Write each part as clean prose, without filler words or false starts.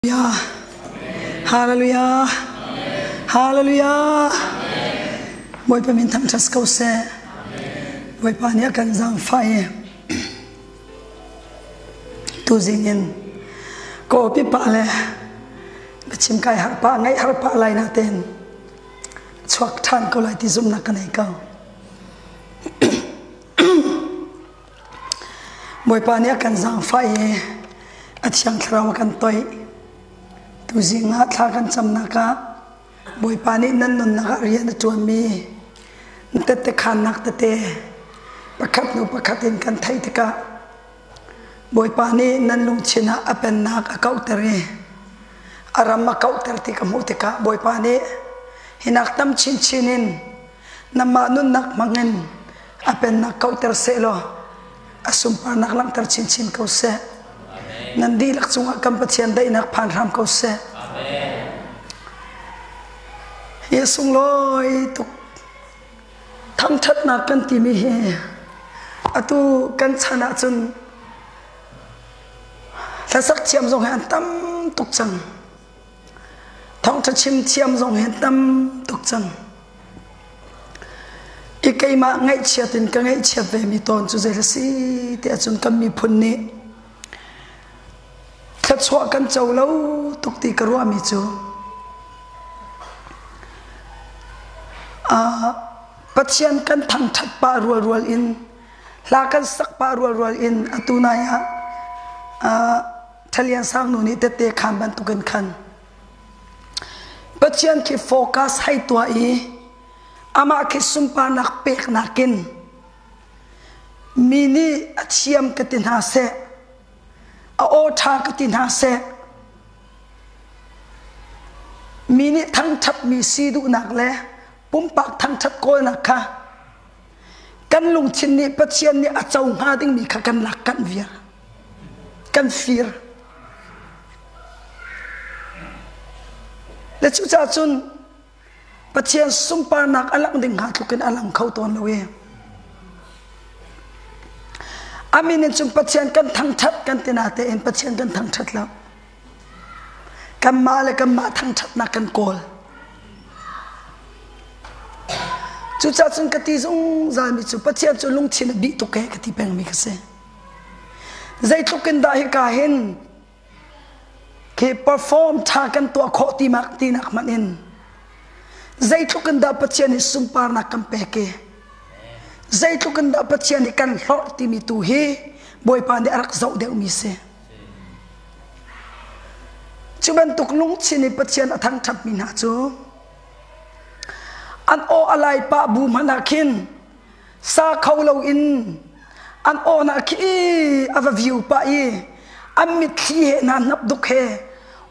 Hallelujah. Hallelujah. Hallelujah. Boy pamin tham chas kau se. Boy pania kan zang fai. Tu zingin. Ko pi pa le. Bachim kai har pa ngai har pa lai na ten. Chuak than ko lai ti zum na kanai kau. Boy pania kan zang fai. Atyang krawa kan toy. Tu zinga thakan chamna ka boy pani nan nun na rian chuan mi tete khanak tete pakhat nu pakhatin kan thai tika boy pani nan lung china apen nak akau tere aram ma kau ter ti kamu tika boy pani hinak tam chin chinin nama nun nak mangen apen nak kau ter selo asum par nak lang ter chin chin kau se nandi lak chunga kampatian dai nak phan ram kau se Yesung loi tuk tham that na kan ti mi he atu kan chana chun thasak chiam jong han tam tuk chang thong tha chim chiam jong han tam tuk chang ikai ma ngai chiatin ka ngai chiat ve mi ton chu je si te chun kam mi phun ni that chwa kan chau lo tuk ti ka ro mi chu Patian kan thang that pa rual in lakan sak pa rual in atunaya thalian sang nu ni te khan ban tu kan khan Patian ki focus hai tua I ama ki sumpa nak pek nakin mini achiam katin ha se a o tha katin ha se mini thang thap mi si du nak le pumpak thang that ko na kha kan lung chin ni Patian ni a chau nga ding mi kha kan lak kan via kan fear le chu cha chun Patian sumpa nak alang ding ha thu kan alang khau ton lowe amin chun Patian kan thang that kan tinate en Patian kan thang that la kan ma le kan ma thang that na kan kol chu cha chun kati zong za mi chu Patian chu lung chin bi tu ke kati peng mi kase zai tukin da hi ka hin ke perform tha kan to kho ti mak ti nak manin zai tukin da Patian ni sumpar na kam pe ke zai tukin da Patian ni kan hlor ti mi tu hi boy pan de arak zau de mi se chu ban tuk lung chin ni Patian athang thap mi na chu an o alai pa bu manakin sa khaulo in an o na ki ava view pa I amit khi na nap duk he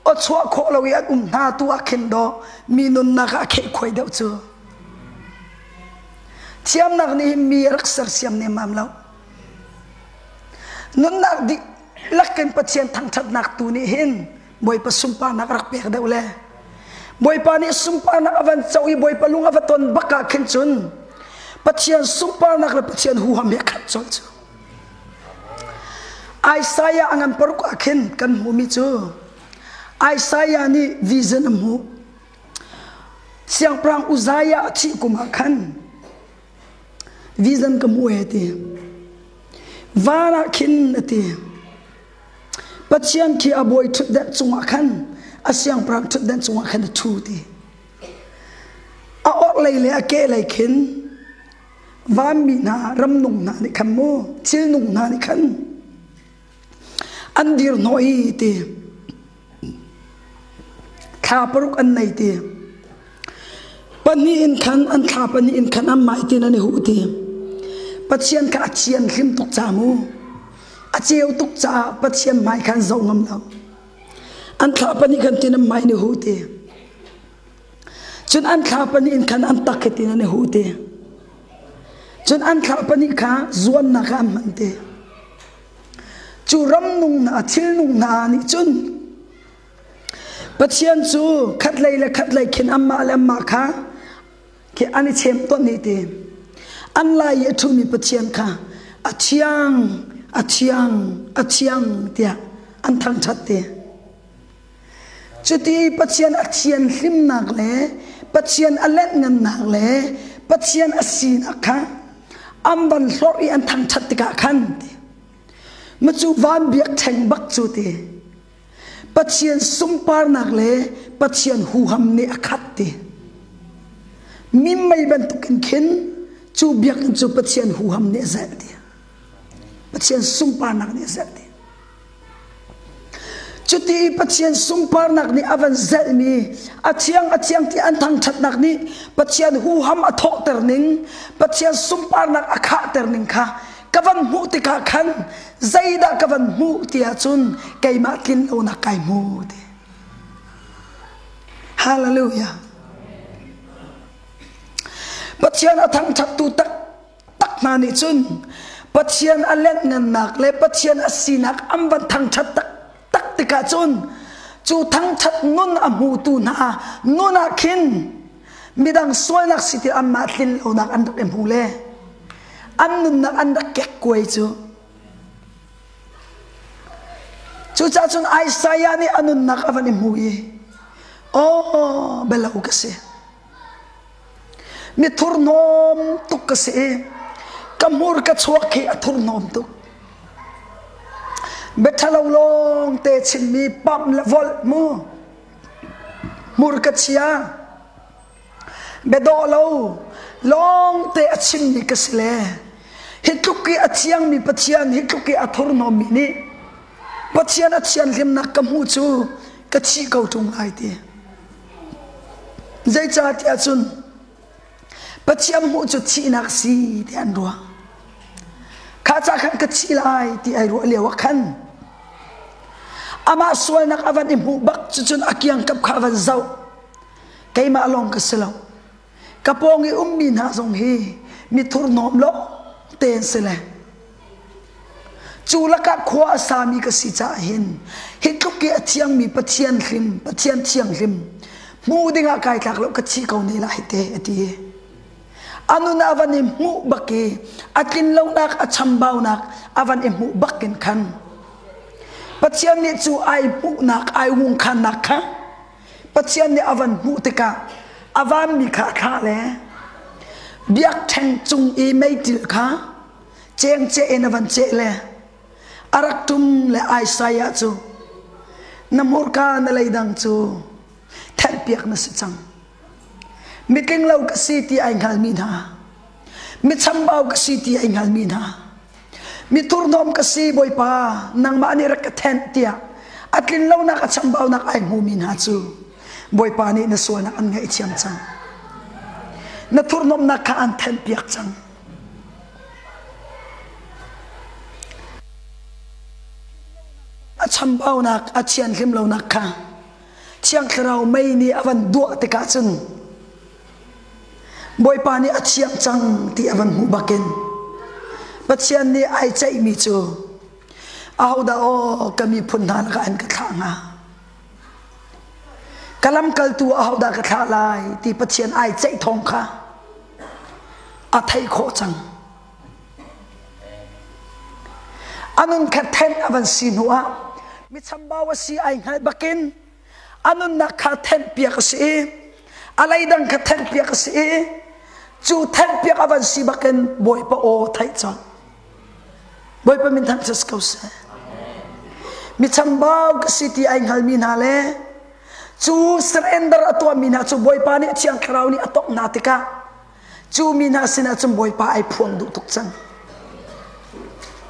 o chwa kholo ya na tu akhin do minun na ka khe khoi deu chu thiam nak ni mi rak sar siam ne mam lo nun nak di lakin Patian thang that nak tu ni hin boy pa sumpa nak rak pek deu le boy pa ni sumpa nak avan chawi boy pa lung avaton baka khin chun Patian sumpa nak la Patian hu ham ya khat chol chu Isaiah angan paruk akhin kan humi chu Isaiah ni vision mu siang prang Uzziah chi kuma khan vision ka mu eti vara khin ati Patian ki aboy thut that chunga khan asyang prang thut dan chunga khan thu ti a or leile ake lai khin vam mi na ram nung na ni khan mo chil nung na ni khan andir noi ti kha paruk an nei ti pani in khan an kha pani in khan am mai ti na ni hu ti Patian ka achian hlim tuk cha mu acheu tuk cha Patian mai khan zau ngam lo an kha pani kan tin mai ni hu ti chun an kha pani in khan an tak tin ni hu ti chun an kha pani kha zuan na ka man te chu ram nung na thil nung na ni chun Patian chu khat lai khin amma lamma kha ke ani chem to ni ti an lai ye thu mi Patian kha achiang tia an thang that te chuti pathian athian hlim nak le pathian alet ngan nak le pathian asin akha amban hlori an thang that tika khan machu van biak theng bak chu ti pathian sumpar nak le pathian hu ham ni akhat ti mim mai ban tukin khin chu biak chu pathian hu ham ne za ti pathian sumpar nak ne za ti chuti pathian sumpar nak ni avan zel mi athiang ti an thang that nak ni pathian hu ham athok ter ning pathian sumpar nak akha ter ning kha kavan mu ti ka khan zaida kavan mu ti achun keima kin lo na kai mu ti hallelujah pathian athang that tu tak na ni chun pathian alen nan nak le pathian asinak amban thang that tak tika chun chu thang that nun amu tu na nuna khin midang soinak siti amma thin lo nak an em hule an nun nak an kek koi chu cha chun Isaiah ni anun nak avan em hui oh belau kasi mi thurnom tuk kasi kamur ka chuak ki athurnom tuk betalo long te chin mi pam la vol mu mur ka chia bedo lo long te achin ni kasle hitluki achiang mi pathian hitluki athurnom mi ni pathian achian lim nak kamu chu kachi kau tung ai ti zai cha ti achun pathian mu chu chi nak si ti an ro kha cha khan kachi lai ti ai ro le wa khan ama sual nak avan imu bak chu chun akyang kap kha van zau keima long ka selo kapongi ummin ha song hi mi thur nom lo ten sele chulaka khwa sami ka si cha hin hitluki athiang mi pathian thiang hlim mu dinga kai tak lo ka chi ko ni la hite ati anu na avan imu baki akin lo nak achambau nak avan imu bakin khan pathian ni chu ai pu nak ai wung khan nak kha pathian ni avan mu tika avan mi kha kha le biak theng chung i mai til kha cheng che en avan che le arak tum le Isaiah chu namur ka na leidang chu than piak na si chang mi keng lo ka si ti ai ngal min ha mi chambau ka si ti ai ngal min ha mi turnom ka si boy pa nang ma ani rak ten tia atlin lo na ka chambau na ai mu min ha chu boy pa ni na so na an ngai chiam chang na turnom na ka an ten piak chang a chambau nak a chian hlim lo nak ka chiang khrau mai ni avan du te ka chun boy pa ni a chiam chang ti avan hu baken pathian ni ai chai mi chu au da o kami phun na ka an ka thanga kalam kal tu au da ka tha lai ti pathian ai chai thong kha a thai kho chang anun ka then avan sinua mi chambawa si ai ngai bakin anun na kha then pia ka si alai dang kha then pia ka si chu then pia avan si bakin boy pa o thai chang boy pa min tham chas kau se mi chambau ka si ti ai ngal min hale chu surrender atwa min ha chu boy pa ni chiang khrau ni atok na tika chu min ha sina chum boy pa ai phuang du tuk chang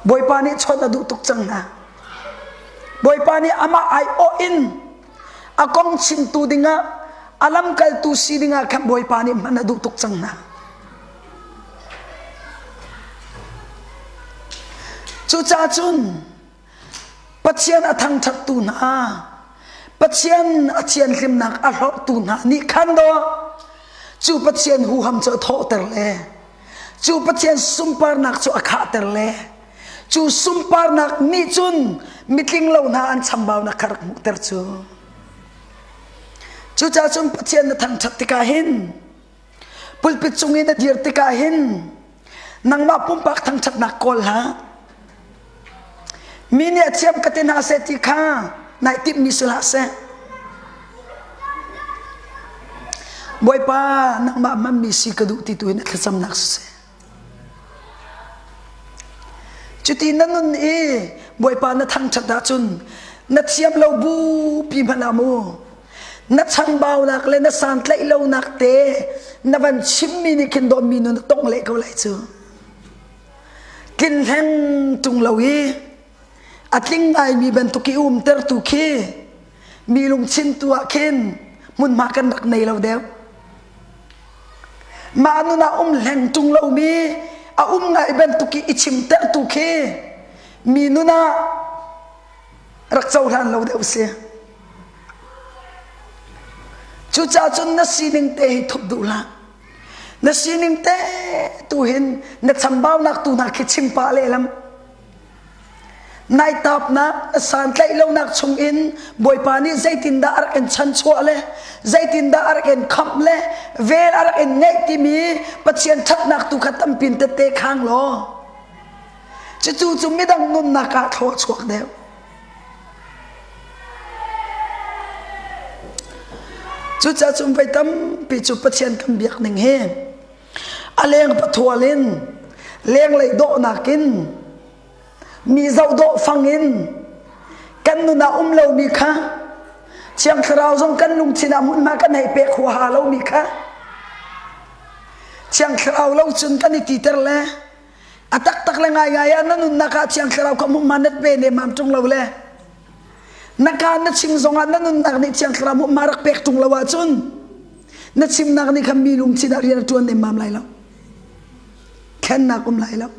boy pa ni chona du tuk chang na boy pa ni ama ai o in akong chin tu dinga alam kal tu si dinga kham boy pa ni man du tuk chang na chu cha chun pathian athang that tu na pathian achian hlim nak a hlo tu na ni khan do chu pathian hu ham cho tho ter le chu pathian sumpar nak chu akha ter le chu sumpar nak ni chun mitling lo na an chambau na kharak mu ter chu cha chun pathian na thang that tika hin pulpit chungin na dir tika hin nang ma pumpak thang that nak kol ha mini achiam katina se ti kha nai tip mi sula se boy pa nang mamisi kadu tituin at kasam nakse chuti nanun boy pa na thang chata chun na siam lo bu pi manamu na chang bao nak le na san tlai lo nak te na van chimmi ni kin do minu na tong le ko lai chu kin heng tung lo atling ai mi ben tu ki ter tu ki mi lung chin tu kin mun ma kan rak nei lo deu ma nu na leng tung lo mi a ngai ben tu ki ichim ter tu ki mi nu na rak chau ran lo deu se chu cha chun na sining te thop du la na sining te tu hin na chambao nak tu na ki chim pa le lam nai tap na san tlai lo nak chung in boy pani zaitin da ar en chan chua le zaitin da ar en khap le vel ar en nei ti mi pathian that nak tu khatam pin te te khang lo chu chu chu mi dang nun na ka tho chuak deu chu cha chum vai tam pi chu pathian kam biak ning he aleng pathualin leng lei do nakin mi zau do fangin kan nu na lo mi kha chiang khrao jong kan lung china mun ma kan hai pe khu ha lo mi kha chiang khrao lo chun kan ti ter le atak tak le ngai ngai an nun na ka chiang khrao ko mun manat pe ne mam tung lo le na ka na chim zong an nun na ni chiang khrao mun marak pek tung lo wa chun na chim nak ni kham mi lung china ri na tuan ne mam lai lo khen na kum lai lo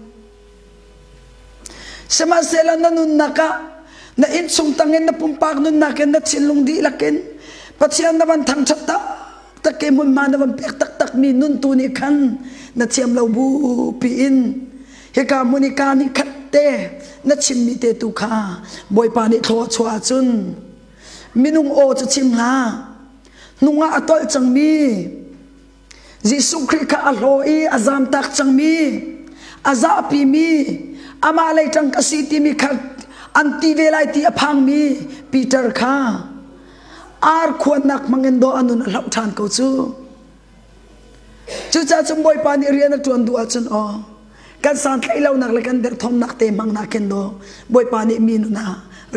sama sela nanun naka na insung tangin na pumpak nun nakin na chinlung di lakin patsiyan naman thang chata take mun ma naman pek tak tak mi nun tuni kan na chiyam lau bu piin hika muni ka ni katte na chim mi te tu ka boy pa ni tho chua chun minung o chu chim la nunga atol chang mi Jisu Christ ka aloi azam tak chang mi aza pi mi ama lai tang kasiti mi khat anti velai ti aphang mi Peter kha ar khon nak mangendo anun lau than ko chu cha chum boy pa ni rian tuan du achun o kan san kai lau nak le kan der thom nak te mang na ken do boy pa ni mi nu na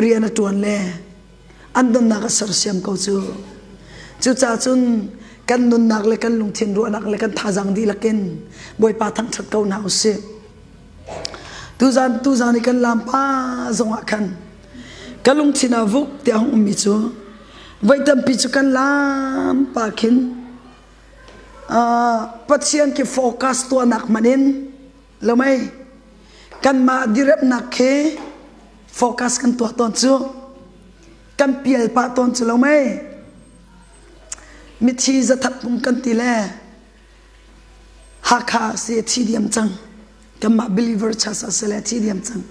rian tuan le andon na ka sar siam ko chu cha chun kan nun nak le kan lung thin ru nak le kan thajang di lakin boy pa thang that ko na se tu zan ni kan lam pa zong akan kalung china vuk te hong mi chu vai tam pi chu kan lam pa khin pathian ki focus to nak manin lamai kan ma direp nak ke focus kan to ton chu kan pial pa ton chu lamai mi thi za thap pum kan ti le ha kha se thi diam chang kama believer chasa selati diam chang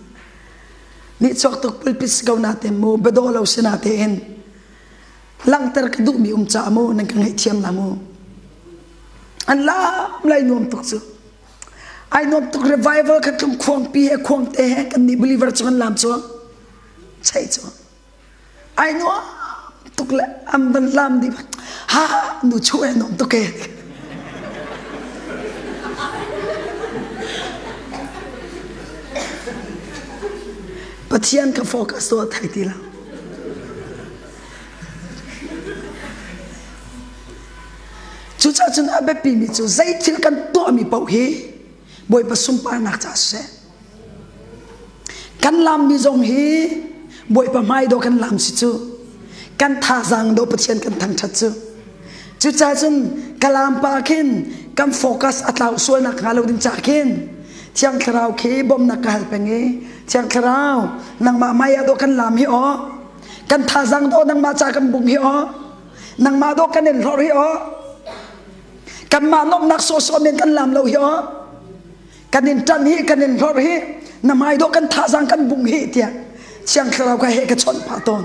ni chok tok pulpis gaw natin mo bedolaw sinatin lang ter ka du mi cha mo nang kang thiam la mo an la lai nom tok chu ai nom tok revival ka tum khong pi he khong te he kan ni believer chon lam chu chai chu ai no tok la am dan lam di ha nu chu e nom tok ke pathian ka focus to thai ti la chu cha chun abe pi mi chu zai thil kan to mi pau hi boy pasum pa nak cha se kan lam mi jong hi boy pa mai do kan lam si chu kan tha jang do pathian kan thang that chu cha chun kalam pa khin kam focus atlaw sual nak ngalo din cha khin chiang khrao khi bom na kal pengi chiang khrao nang ma maya do kan lam hi o kan tha jang do nang ma cha kan bung hi o nang ma do kan en hlor hi o kan ma nok nak so so men kan lam lo hi o kan en tan hi kan en hlor hi na mai do kan tha jang kan bung hi tia chiang khrao ka he ka chon pa ton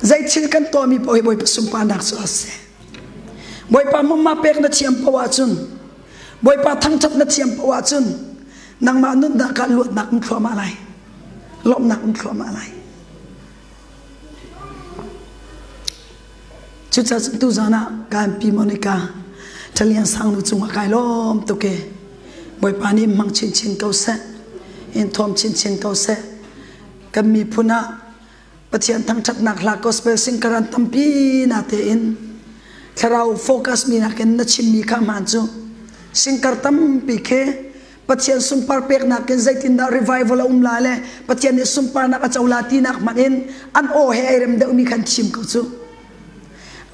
zai chil kan to mi poi boy pasum pa nak so ase boy pa mama pek na chiam pa wa chun boy pa thang chap na chiam pa wa chun nang ma nun da ka luat nak thwa ma lai lom nak thwa ma lai chú cha tu zana gan pi monica thalian sang nu chunga kai lom to ke boy pani mang chin chin kau se in thom chin chin kau se kami phuna pathian thang that nak la gospel sing karan tampi na te in tharau focus mi na ken na chim mi kha man chu sing kar tam pi khe pathian sumpar pek na ken zaitin da revival la le pathian ni sumpar na ka chaulati nak manin an o he airem de mi khan chim ko chu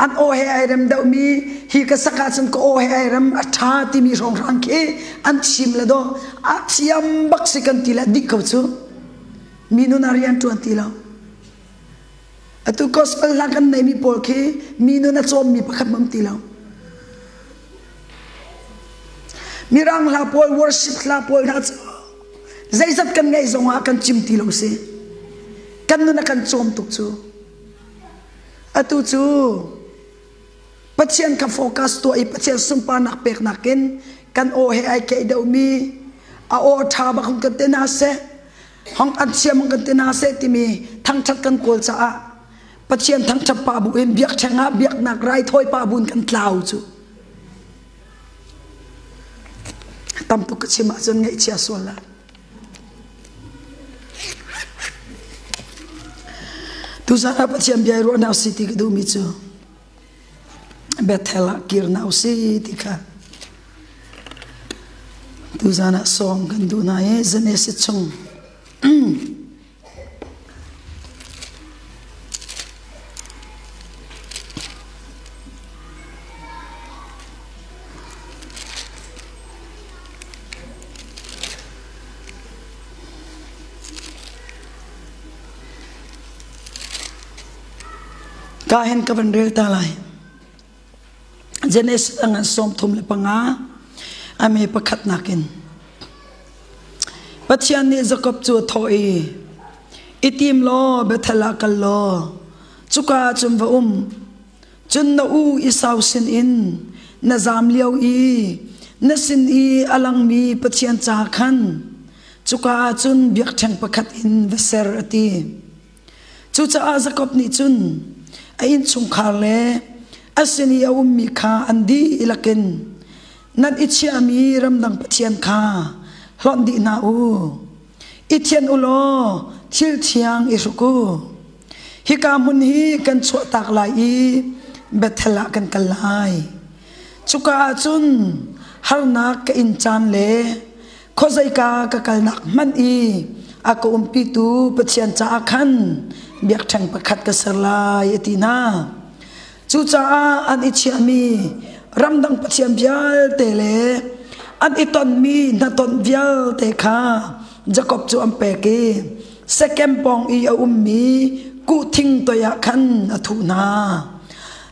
an o he airem da mi hi ka saka chun ko o he airem atha ti mi rong rang ke an chim la do a chiam bak sikan tila dik ko chu minu narian 20 lo atu gospel la kan nei mi por ke minu na chom mi pakhat mam ti lo mirang la pol worship la pol na zaizat kan ngai zonga kan chim ti lo se kan nu na kan chom tuk chu atu chu pathian ka focus to ai pathian sumpa nak pek nakin kan o he ai ke do mi a o tha ba khong kan te na se hong an siam kan te na se ti mi thang that kan kol cha a pathian thang chap pa bu em biak thanga biak nak rai thoi pa bun kan tlau chu tam tu ka chima chon ngai chia sola tu zara pathian biai ro na city ka do mi chu Bethela kirna usi tika tu zana song kan du na e zane se chung kahen ka ban rel ta lai Genesis angan som thum le panga ame pakhat nakin pathian ni Jacob chu thoi itim lo Bethela kal lo chuka chum va chun na u isau sin in na zam liao I na sin I alang mi pathian cha khan chuka chun biak thang pakhat in veser ati chu cha Jacob ni chun a in chung khar le asini ya ummi kha andi ilakin nan ichiami ramdang pathian kha hlondi na u ithian ulo thil thiang isuku hika mun hi kan chu tak lai I Bethela kan kalai chuka chun harna ka in chan le khozai ka kalnak man I ako umpi tu pathian cha khan biak thang pakhat ka sarlai atina chu cha an ichiami ramdang pathian bial tele an iton mi na ton bial te kha Jacob chu ampe ke second pong I ummi ku thing to ya khan athuna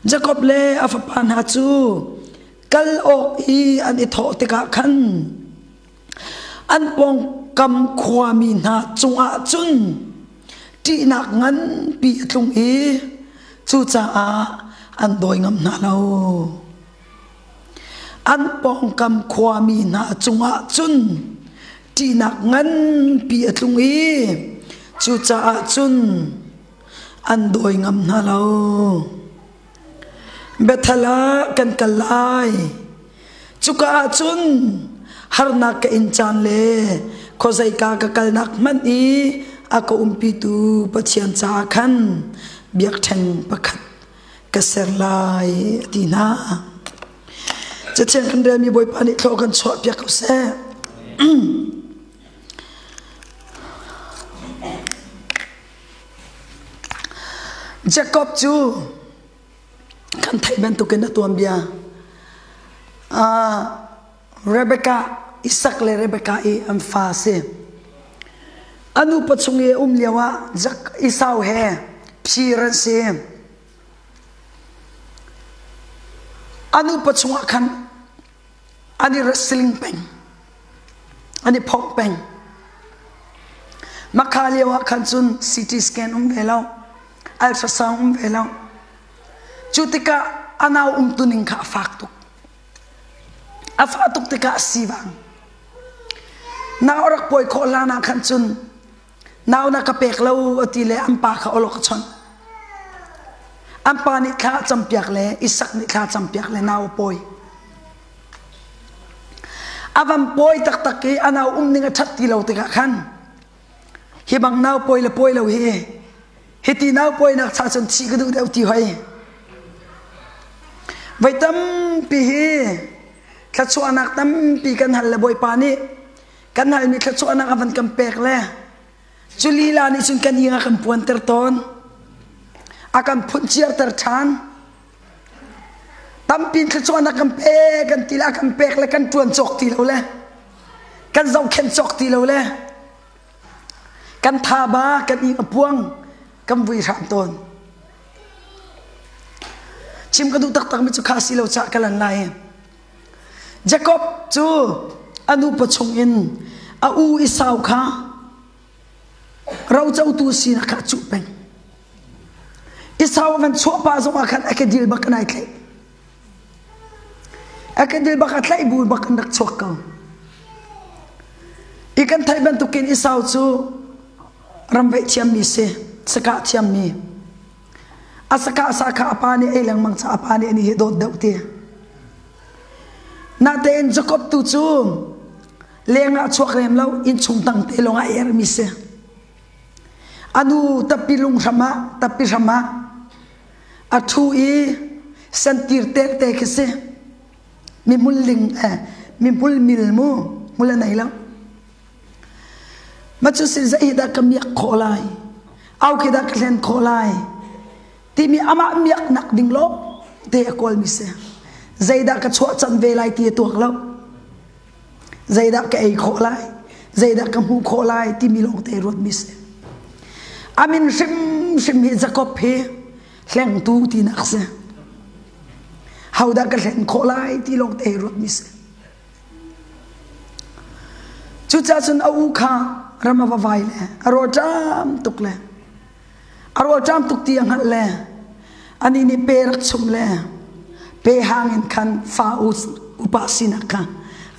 Jacob le afapan ha chu kal ok I an itho te ka khan an pong kam khwami na chunga chun ti nak ngan pi tlung I chu cha an doi ngam na lo an pong kam khwami na chunga chun ti nak ngan pi atlung I chu cha chun an doi ngam na lo Bethela kan kalai chuka chun harna ka inchan le khozai ka kalnak man I ako umpi tu pathian cha khan biak thang pakhat kaserlai tina chachen kan re mi boy pani thlo kan chho pya ko se Jacob chu kan thai ben tu ken tuam bia Rebecca Isaac le Rebecca I am fa se anu pachunge liawa jak Esau he phiran se anu pachunga khan ani wrestling peng ani phok peng makhaliwa khan chun CT scan velau ultrasound velau chutika anau tuning kha faktuk afatuk tika siwang na orak poi kholana khan chun naw na kapek lo atile ampa kha olok chon ampa ni kha champiak le isak ni kha champiak le naw poi avam poi tak tak ke anaw ninga that ti lo te ka khan hi bang naw poi lo hi ti naw poi nak cha chon chi gadu deu ti hoi vai tam pi hi khatsu anak tam pi kan hal le boy pani kan hal mi khatsu anak avan kam pek le chuli la ni sun kan yinga kan puan ter ton akan phun chiar ter than tam pin khatsu anak kan pek kan tila kan pek le kan tuan chok ti lo le kan zau khen chok ti lo le kan tha ba kan yinga puang kan vui ram ton chim ka du tak tak mi chu khasi lo cha kalan lai Jacob chu anu pachong in a u isau kha rau chau tu si na kha chu peng isau van chu pa zo khan akadil ba kanai klai akadil ba kha klai bu ba kan dak chok ka ikan thai ban tu kin isau chu rambai chiam mi se saka chiam mi asaka saka apani elang mang cha apani ani he dot dau te na te en Jacob tu chu lenga chuak rem lo in chung tang te longa er mi se anu tapilung rama athu i sentir te ke se mi mulling mi mul mil mu mula nai lo ma chu sil zai da kam yak kholai au ke da klen kholai ti mi ama miak nak ding lo te kol mi se zaida ka chua chan ve lai ti tuak lo zaida ka ei kho lai zaida ka mu kho lai ti mi long te rot mi se amin sim hi Jacob he hleng tu ti nak se hauda ka hleng kho lai ti long te rot mi se chu cha chun au kha rama va vai le aro jam tuk le aro jam tuk ti ang le ani ni perak chum le pe hangin kan fa upasina ka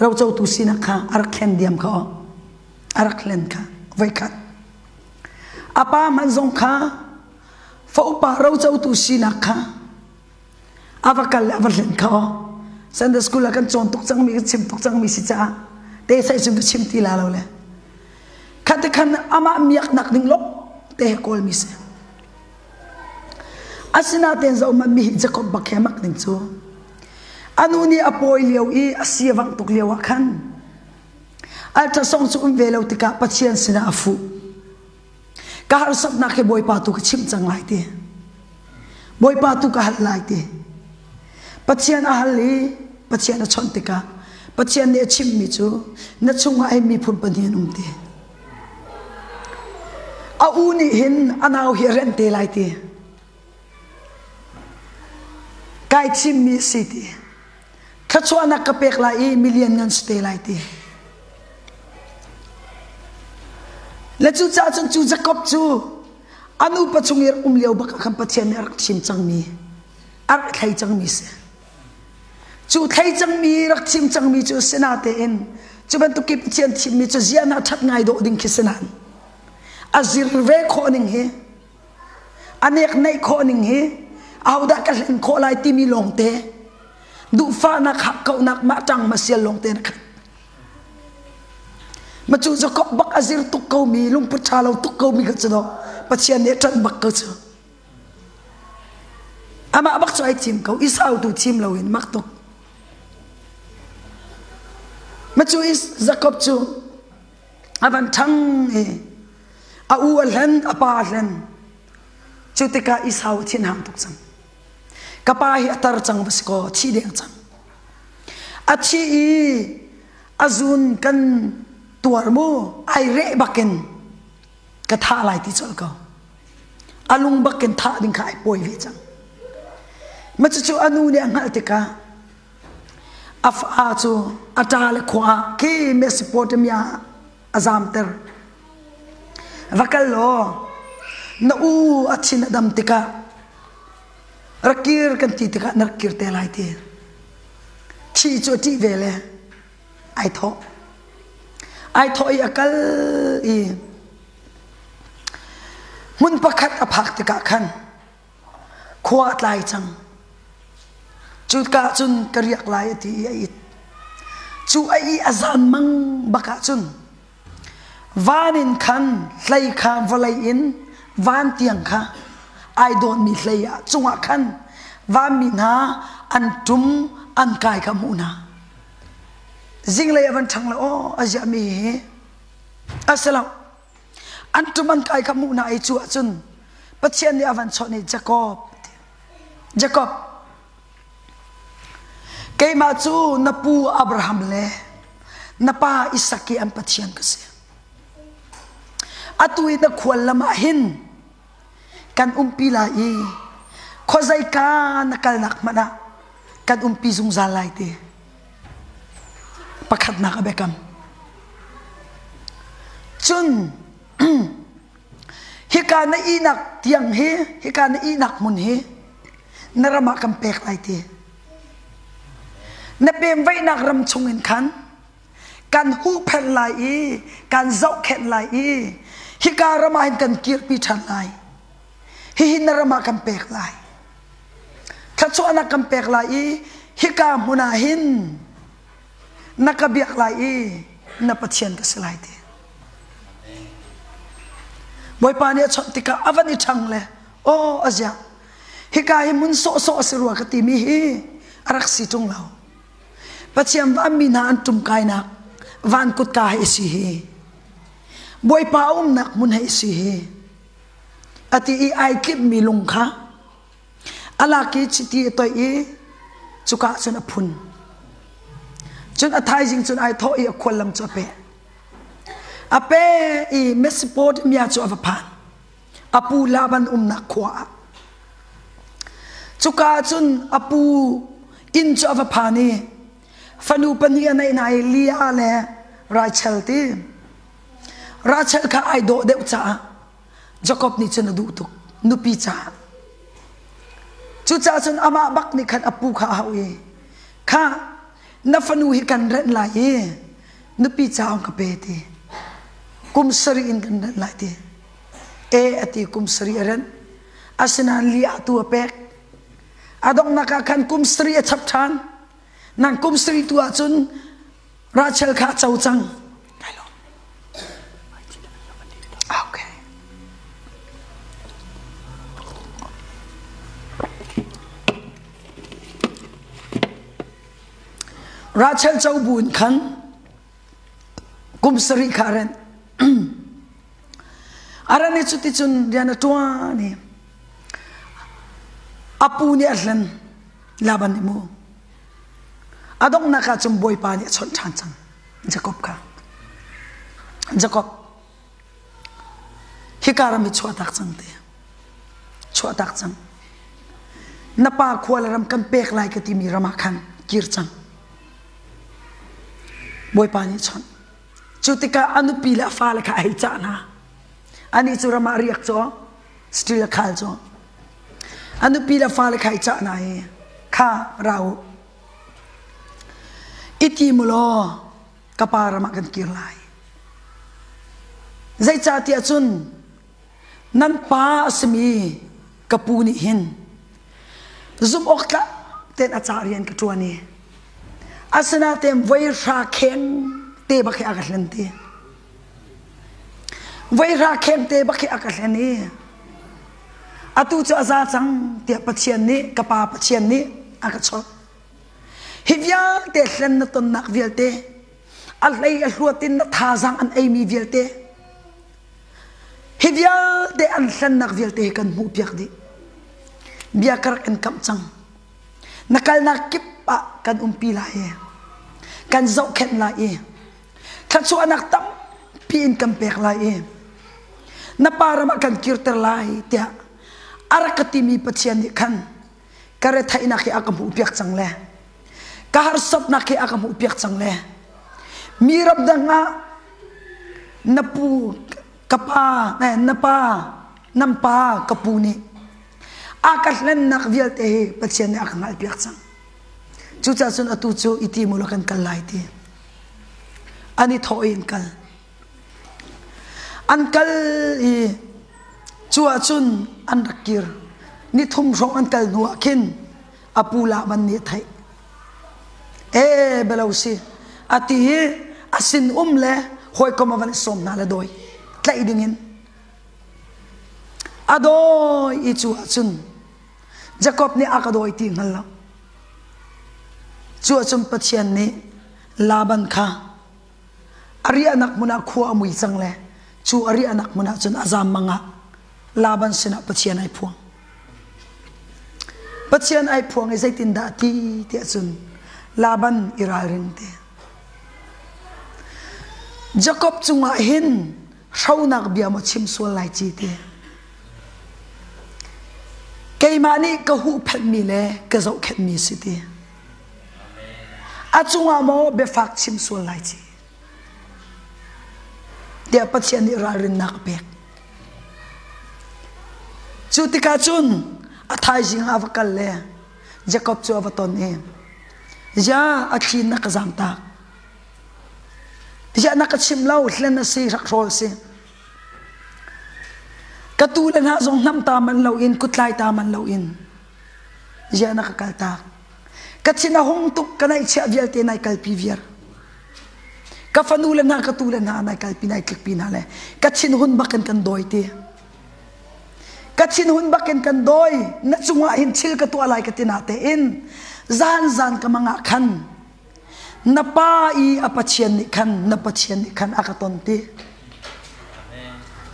rau chau tu sina ka arkhen diam ka araklen ka vai khat apa man zong ka fa upa rau chau tu sina ka avakal avarlen ka Sunday school kan chon tuk chang mi chim tuk chang mi si cha te sai chim tu chim ti la lo le khat khan ama miak nak ding lo te kol mi se asina ten zo ma mi Jacob bakhemak ning chu anu ni apoi liau i asiawang tuk liawa khan alta song chu velo tika pachian sina afu ka har sap na ke boy pa tu ka chim chang lai te boy pa tu ka hal lai te pachian a hal li pachian a chon tika pachian ne chim mi chu na chunga ai mi phun panian te a uni hin anau hi ren te lai te kai chim mi city khatwa na kapek la i million ngan stay lai ti la chu cha chun chu Jacob chu anu pachungir liau baka kham pachian ar chim chang mi ar thai chang mi se chu thai chang mi rak chim chang mi chu sena te en chu ban tu ki pachian chim mi chu ziana that ngai do ding kisanan azir ve kho ning he anek nei kho ning he au da ka len kho lai ti mi long te du fa nak hak kau nak ma tang ma sial long te nak ma chu Jacob bak azir tu kau mi lung pu cha lo tu kau mi ka chdo pachian ne tan bak ka chu ama bak chai chim kau isau tu chim lo in mak tok ma chu is Jacob chu avan thang e a u len apa len chu te ka isau chin ham tok chang kapa hi atar chang bas ko chi deng chang achi i azun kan tuar mo ai re baken ka tha lai ti chol ko alung baken tha ding khai poi ve chang ma chu anu ne angal te ka af a chu atal khwa ki Mesopotamia azam ter vakal lo na u achin adam te ka rakir kan ti tika nakir te lai te chi cho ti vele ai tho i akal i mun pakhat aphak tika khan khua lai chang chu ka chun kariak lai ti ai chu ai azan mang baka chun vanin khan hlai kha valai in van tiang kha ai don mi hlai a chunga khan van mi na an tum an kai ka mu na zing lai avan thang la o azia mi assalam an tum an kai ka mu na ai chu chun pathian ni avan chone Jacob kay ma chu na pu Abraham le na pa Isaki an pathian kasi atui na khwal lama hin kan umpila i khozai ka nakalnak mana kan umpi zung zalai te pakhat na ka bekam chun hika na inak tiang he hika na inak mun he narama kam pek lai te na pem vai nak ram chungin khan kan hu phen lai i kan zau khet lai i hika rama hin kan kir pi than lai hi narama kam pek lai thatso anak kam pek lai i hika muna hin nakabiak lai i na pathian ka selai te boy pani chot tika avani thang le o azia hika hi mun so asirwa ka ti mi hi arak si tung lao pathiam wa mi na antum kai nak van kut ka hi si hi boy pa nak mun hi si hi ati I ai kip mi lung kha ala ki chiti to I chuka chun aphun chun athai jing chun ai tho I kholam chope ape I mesipot mia chu avapan apu laban na khwa chuka chun apu in chu avapani fanu pani anai nai lia le Rachel ti Rachel ka ai do de cha Jacob ni chun du tuk nupi cha chu cha chun ama bak ni khan apu kha hawi kha na fanu hi kan ren lai nupi cha ong ka pe ti kum sari in kan ren lai ti e ati kum sari ren asina li atu apek adong naka kan kum sari a chap than nang kum sari tu achun Rachel kha chau chang okay Rachel chau bun khan kum sari karen arane chuti chun diana tua ni apu ni atlan laban ni mo adong naka chum boy pa ni chon chan chang Jacob ka Jacob hikara mi chwa tak chang te chwa tak chang napa khwal ram kan pek lai ka ti mi rama khan kir chang boy pa ni chon chutika anu pila fa la ka ai cha na ani chu rama riak cho still khal cho anu pila fa la kai cha na e kha rau iti mulo kapara ma kan kirlai zai cha ti achun nan pa asmi kapuni hin zum okla ten acharyan ka tuani asana tem vai ra kheng te bakhe akalente vai ra kheng te bakhe akalani atu cha za chang te pathian ni kapa pathian ni akacho hivya te hlen na ton nak vialte alai ahluatin na thazang an aimi vialte hivya te an hlen nak vialte kan mu piak di biakar en kam chang nakal nakip pa kan umpila e kan zau khen la e thatsu anak tam pin kan pek la e na para ma kan kirter lai tia arakati mi pathian ni khan kare thaina ki akam upiak chang le kahar sop na ki akam upiak chang le mirab danga napu kapa napa nampa kapuni akaslen nak vialte pathian ni akam upiak chang chucha sun atu chu iti mulakan kalai ti ani thoin kal ankal I chua chun an rakir ni thum rong an kal nuwa kin apula ban ni thai belausi ati asin le hoi ko mavan som na la doi tlai dingin adoi ichu achun Jacob ni akadoi ti ngala chu achun pachian ni Laban kha ari anak muna khu amui changle chu ari anak muna chun azam manga Laban sina pachian ai phuang e zaitin da ti achun Laban iral ring te Jacob chunga hin raunak bia mo chim sual lai chi te keimani ka hu phet mi le ka zau khet mi si te achunga mo be fak chim sual lai chi dia pachian iral ring nak pek chu tika chun athai jing avakal le Jacob chu avaton e ja achin na kazam ta ja na kachim lau hlen na si rak rol si katulan ha zong nam ta man lau in kutlai ta man lau in ja na kakalta kachina hong tuk kanai cha vial te nai kalpi viar ka fanulan ha katulan ha nai kalpi nai klpi na le kachin hun bakan kan doi te kachin hun bakan kan doi na chunga hin chil ka tu alai ka tinate in zan ka mga khan napa I apachian ni khan akatonti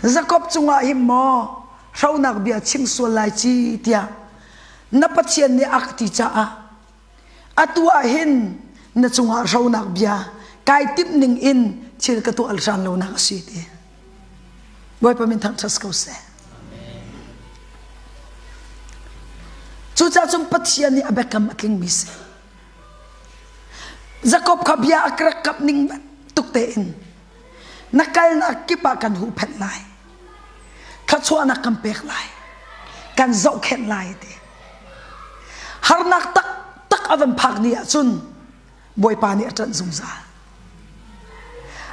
Jacob chunga him mo raunak bia chim sualai chi tia napachian ni akti cha atua hin na chunga raunak bia kai tip ning in chil ka tu alsan lo na si ti boy pamin thang thas ko se chu cha chum pachian ni abekam atling mi se Jacob khabia akrak kap ning tukte in nakal na kipa kan hu phet lai kachwa na kam pek lai kan zau khen lai te har nak tak avan phak ni achun boy pani atan zumza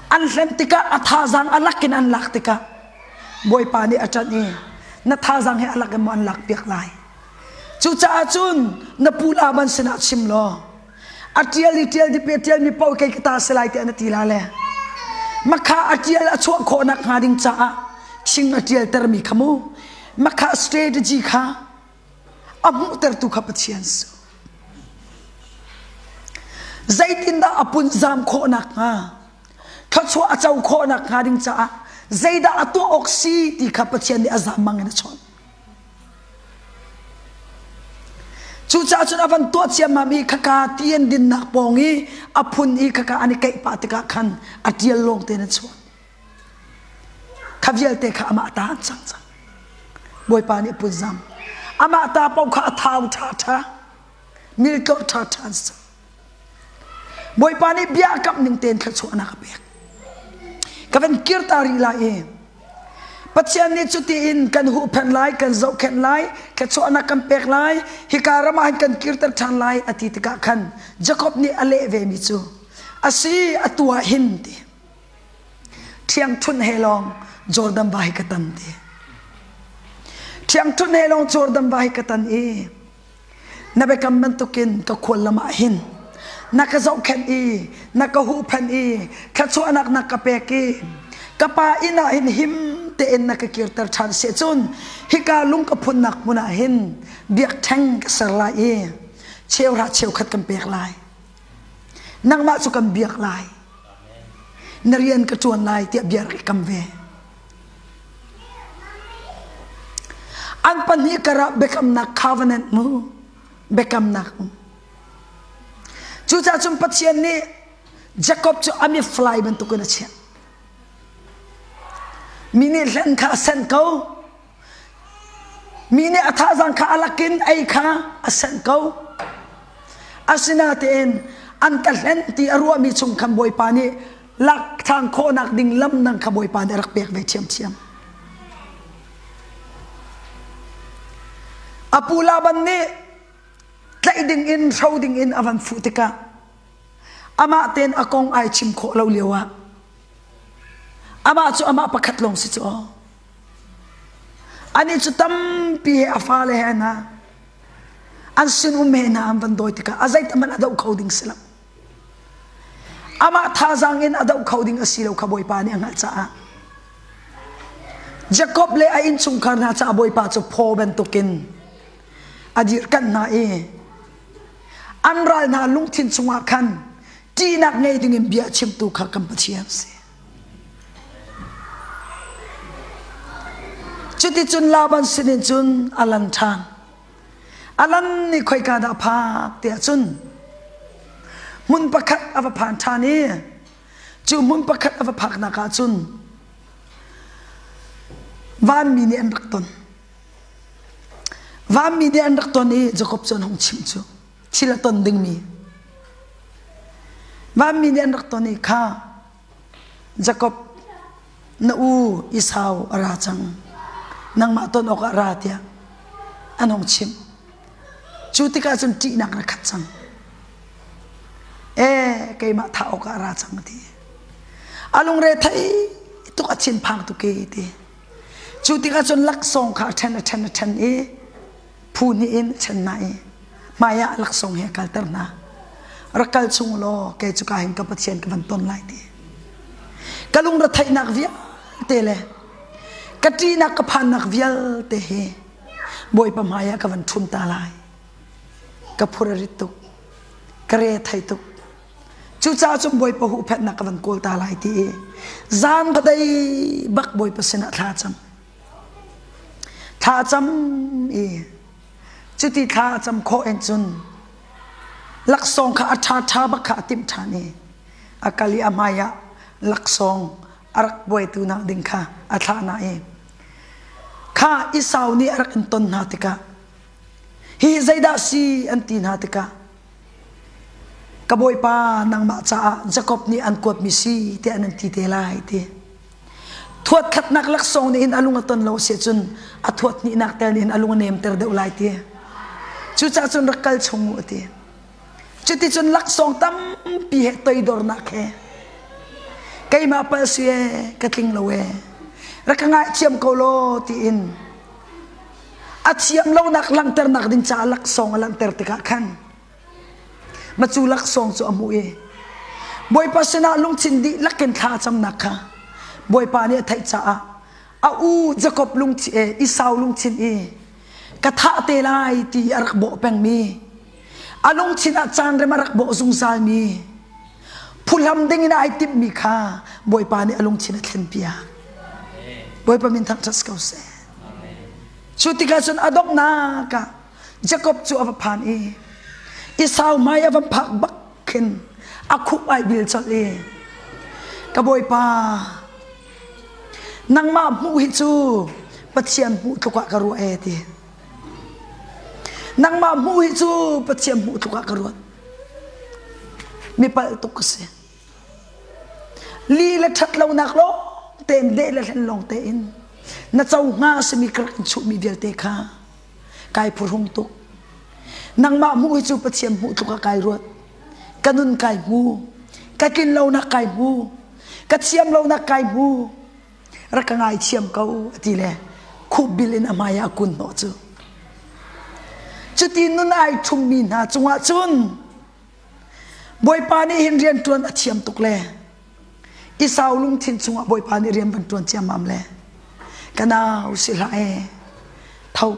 an hlentika athazang alakin an laktika boy pani atan ni na thazang he alak mo an lak pek lai chu cha achun na pula ban sina chimlo atial di petial mi pau kai kita selai te na tilale makha atial achu kho nak ngading cha sing atial termi khamu makha strategy kha amu ter tu khapachian so zaitin da apun zam kho nak ha khachu achau kho nak ngading cha zaida atu oxy ti khapachian ni azam mangena chon chu cha chun avan to chiam mami khaka tien din nak pongi aphun I khaka ani kai patika khan atial long te na chon khavial te kha ama ta chang boy pani puzam ama ta pau kha thau tha mil ko tha boy pani bia kap ning ten kha chona ka pek kaven kirtari la e pachian ni chuti in kan hu phen lai kan zau khen lai ka chona kan pek lai hikarama kan kirtar than lai atitika khan Jacob ni ale ve mi chu asi atua hindi thiang thun helong Jordan bai katan te thiang thun helong Jordan bai katan e nabe kam man tukin ka khollama hin naka zau khen e naka hu phen e ka chona nak ka pek e kapa ina hin him te en nakakirtar than se chun hika lung ka phun nak muna hin biak thang ka sarla e cheu khat kan pek lai nang ma chu kan biak lai narian ka chuan lai ti biar ka kam ve an pan hi kara bekam na covenant mu bekam na chu cha chum pachian ni Jacob chu ami fly ban tu kana che mini len kha sen ko mini athazang kha alakin ai kha asen ko asina ten an ka len ti arua mi chung kham boy pani lak thang kho nak ding lam nang kha boy pani rak pek ve chiam apula ban ni tlaiding in shouting in avan futika ama ten akong ai chim kho lo lewa ama chu ama pakhat long si chu ani chu tam pi afa le na an sin na am van doi tika azai taman adau coding silam ama tha zang in adau coding asilo khaboi pa ni anga cha Jacob le a in chung karna cha boi pa chu pho ben tukin adir kan na e anral na lungthin chunga khan ti nak ngei ding in bia chim tu kha kam pathiam se chuti chun laban sinin chun alan thang alan ni khoi ka da pha te chun mun pakhat ava phan thani chu mun pakhat ava phak na ka chun van mi ni an rakton ni Jacob chon hong chim chu chila ton ding mi van mi ni an rakton ni kha Jacob na u Esau ara chang nang ma ton ok ara tia an hong chim chu ti ka chun ti nak na khat chang kai ma tha ok ara chang ti alung re thai tu ka chin phang tu ke ti chu ti ka chon lak song kha then e phu ni in chen na e maya lak song he kal tar na rakal chung lo ke chu ka hin ka pathian ka ban ton lai ti kalung ra thai nak via te le kati nak ka phan nak vial te he boi pa maya ka van thun ta lai ka phura ri tu kare thai tu chu cha chum boi pa hu phet nak ka van kol ta lai ti zan ka dai bak boi pa sina tha cham e chuti tha cham kho en chun lak song kha tha ba kha tim thani akali amaya lak song arak boi tu na ding kha atha na e kha Esau ni arak enton na tika hi zaida si anti na tika kaboi pa nang ma cha Jacob ni an kot mi si te an ti te lai te thuat khat nak lak song ni in alung aton lo se chun a thuat ni nak tel ni in alung nem ter de ulai te chu cha chun rakal chung ati chu ti chun lak song tam pi he toi dor na khe kai ma pa sie katling lo we rakanga chiam ko lo ti in at siam lo nak lang ter nak din cha lak song lang ter tika khan ma chu lak song chu amu e boy pa sena lung chin di lakin tha cham nak kha boy pa ni thai cha a u Jacob lung chi e Esau lung chin e ka tha te lai ti arak bo peng mi alung chin a chan re marak bo zung sal mi phulam ding ina ai tip mi kha boy pa ni alung chin a thlen pia boy pa min thang tas kau se chuti ka chun adok na ka Jacob chu ava phan e Esau mai avam phak bak khin akhup ai bil chal e ka boy pa nang ma mu hi chu pathian mu thukwa ka ru e ti nang ma mu hi chu pathian mu thukwa ka ru mi pal tu ka se li la that lo nak lo ten de la len long te in na chau nga se mi krak chu mi vel te kha kai phur hung tu nang ma mu hi chu pathian mu thukwa kai ru kanun kai mu ka kin lo na kai mu ka chiam lo na kai mu rakangai chiam kau ati le khub bilin amaya kun no chu chuti nun ai thum mi na chunga chun boy pa ni hin rian tuan a chiam tuk le Esau lung thin chunga boy pa ni rian ban tuan chiam mam le kana usila e thau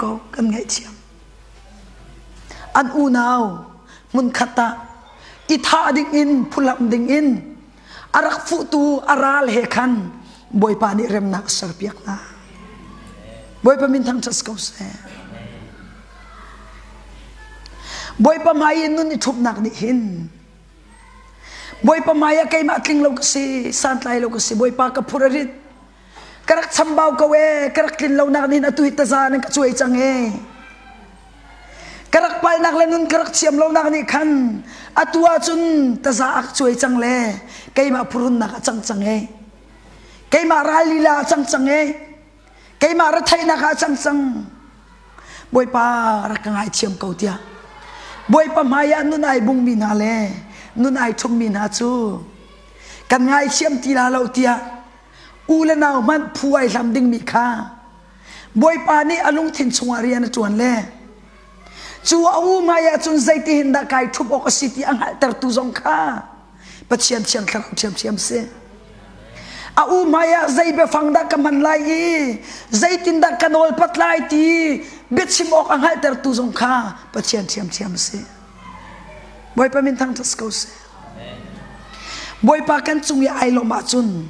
kau kan ngai chiam an u naw mun khata I tha ding in phulam ding in arak fu tu aral he khan boy pa ni rem nak sar piak na boy pa min thang thas ko se boy pa mai nun ni thup nak ni hin boy pa maya kai ma tling lo si sant lai lo si boy pa ka phurarit karak chambau ka we karak kin lo nak ni na tu hitaza nang ka chuai chang e karak pal nak le nun karak chiam lo nak ni khan atua chun taza ak chuai chang le kai ma phurun nak chang chang e kai ma ralila chang chang e kai ma ra thai na ka chang chang boy pa ra ka ngai chiam ko tia boy pa maya nun ai bung mi na le nun ai thum mi na chu kan ngai chiam ti la lo tia ula naw man phuai lam ding mi kha boy pani alung thin chungari an chuan le chu au maya chun zaiti hinda kai thup ok city ang alter tu zong kha pathian chiang thlang chiam se au maya zaibe fangda kaman lai zaitin da kanol patlai ti bitsim ok ang alter tu zong kha pathian chiam se boy pa min thang tas ko se boy pa kan chung ya ai lo ma chun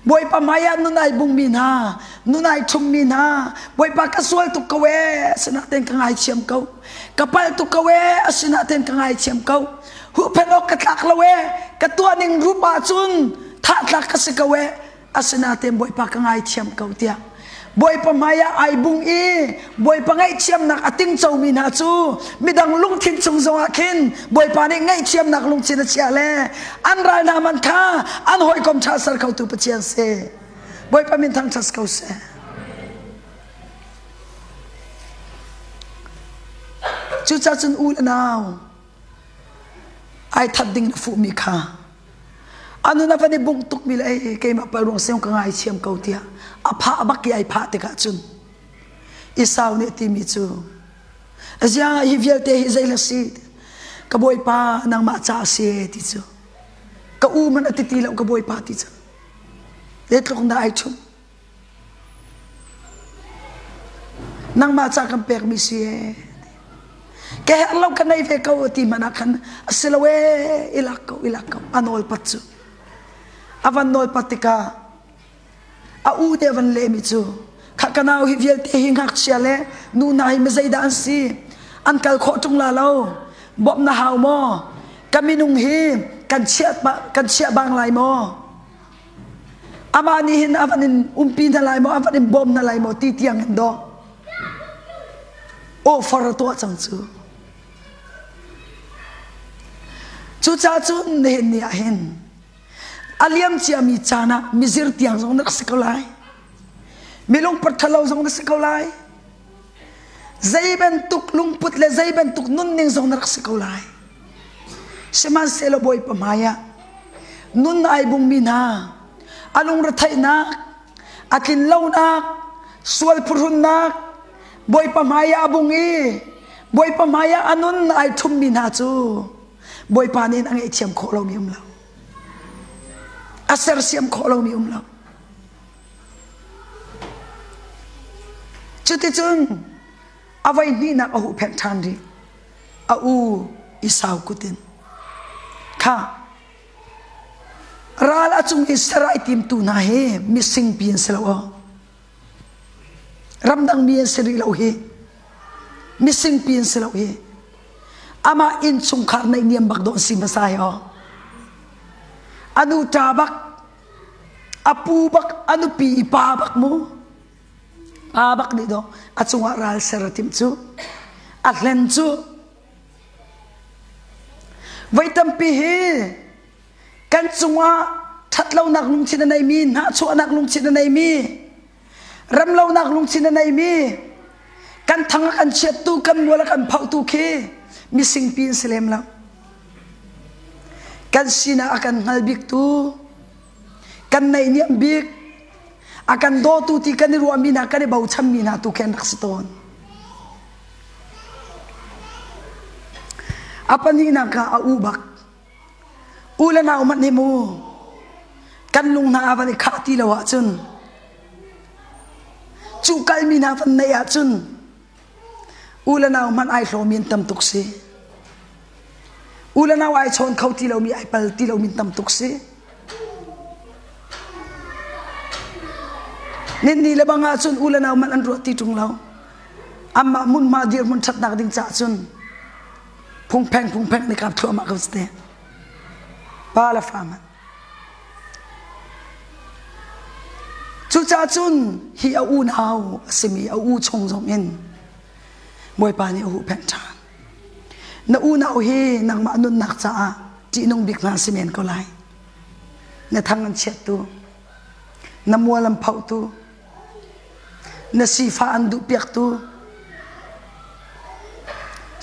boy pa maya nunai bung min ha nunai thum min ha boy pa ka sual tu kawe sinaten ka ngai chiam kau kapal tu kawe asinaten ka ngai chiam kau hu penok ka tlak lawe ka tuaning rupa chun tha tlak ka se kawe asinaten boy pa ka ngai chiam kau tia boy pa maya ai bung boy pa ngai chiam nak ating chau min ha chu midang lung thin chung zonga khin boy pa ni ngai chiam nak lung chin chia le an rai na man kha an hoi kom tha sar khau tu pachian se boy pa min thang thas kau se chu cha chun ul naw ai that ding fu mi kha anu na pani bung tuk mi lai ke ma pa rong seong ka ngai chiam kau tia apha abaki ai pha te ka chun isaw ne ti mi chu azia hi vial te hi zaila si ka boy pa nang ma cha se ti chu ka u man atiti law ka boy pa ti chu let lok na ai chun nang ma cha kam pek mi si ke law ka nai ve ka ti manakan asilawe ilakaw anol patsu avan nol patika au de van le mi chu khakanaw hi vial te hing hak chiale nu nai me zaida an si an kal kho tung la lo bop na haw mo kaminung hi kan chia bang lai mo amani hin avanin umpi na lai mo avanin bom na lai mo ti tiang ndo o for to chang chu cha chu ne ni a hin aliam chia mi chana mizir tiang zong nak sekolai milong perthalo zong nak sekolai zaiben tuk lung put le zaiben tuk nun ning zong nak sekolai seman selo boy pamaya nun ai bung mina alung rathai nak akin law nak sual purun nak boy pamaya abungi boy pamaya anun ai thum mina chu boy panin ang ichiam kho lo mium lo asar siam kho lo mium lo chuti chung avai ni na ahu pen thandi au isaw kutin kha ral achung isarai tim tu na he missing pin selo ramdang mi seri lo he missing pin selo he ama in chung khar nai niam bak do si masayo anu tabak apu bak anu pi pa bak mo abak ni do achung ral seratim chu atlen chu vaitam pi he kan chunga thatlo nak lung chin nai mi na chu anak lung chin nai mi ramlo nak lung chin nai mi kan thanga kan chet tu kan wala kan phau tu khe missing pin selem la kan sina akan ngalbik tu kan nai ni ambik akan do tu ti kan ru amina kan bau cham mina tu ken rakston apa ni na ka aubak ula na umat ni mo kan lung na avani khati lawa chun chu kal mina van na ya chun ula na man ai hlo min tam tuk se ula na ai chon khauti lo mi ai pal ti lo min tam tuk se nen ni le banga chun ula na man an ro ti tung lo amma mun ma dir mun that nak ding cha chun phung pheng ni kap thua ma ka ste pa la fama chu cha chun hi a u nau simi a u chong jong in moi pa ni hu pen chan na u nau hi nang ma nun nak cha ti nong bik na simen ko lai na thang an chet tu na mualam phau tu na sifa an du piak tu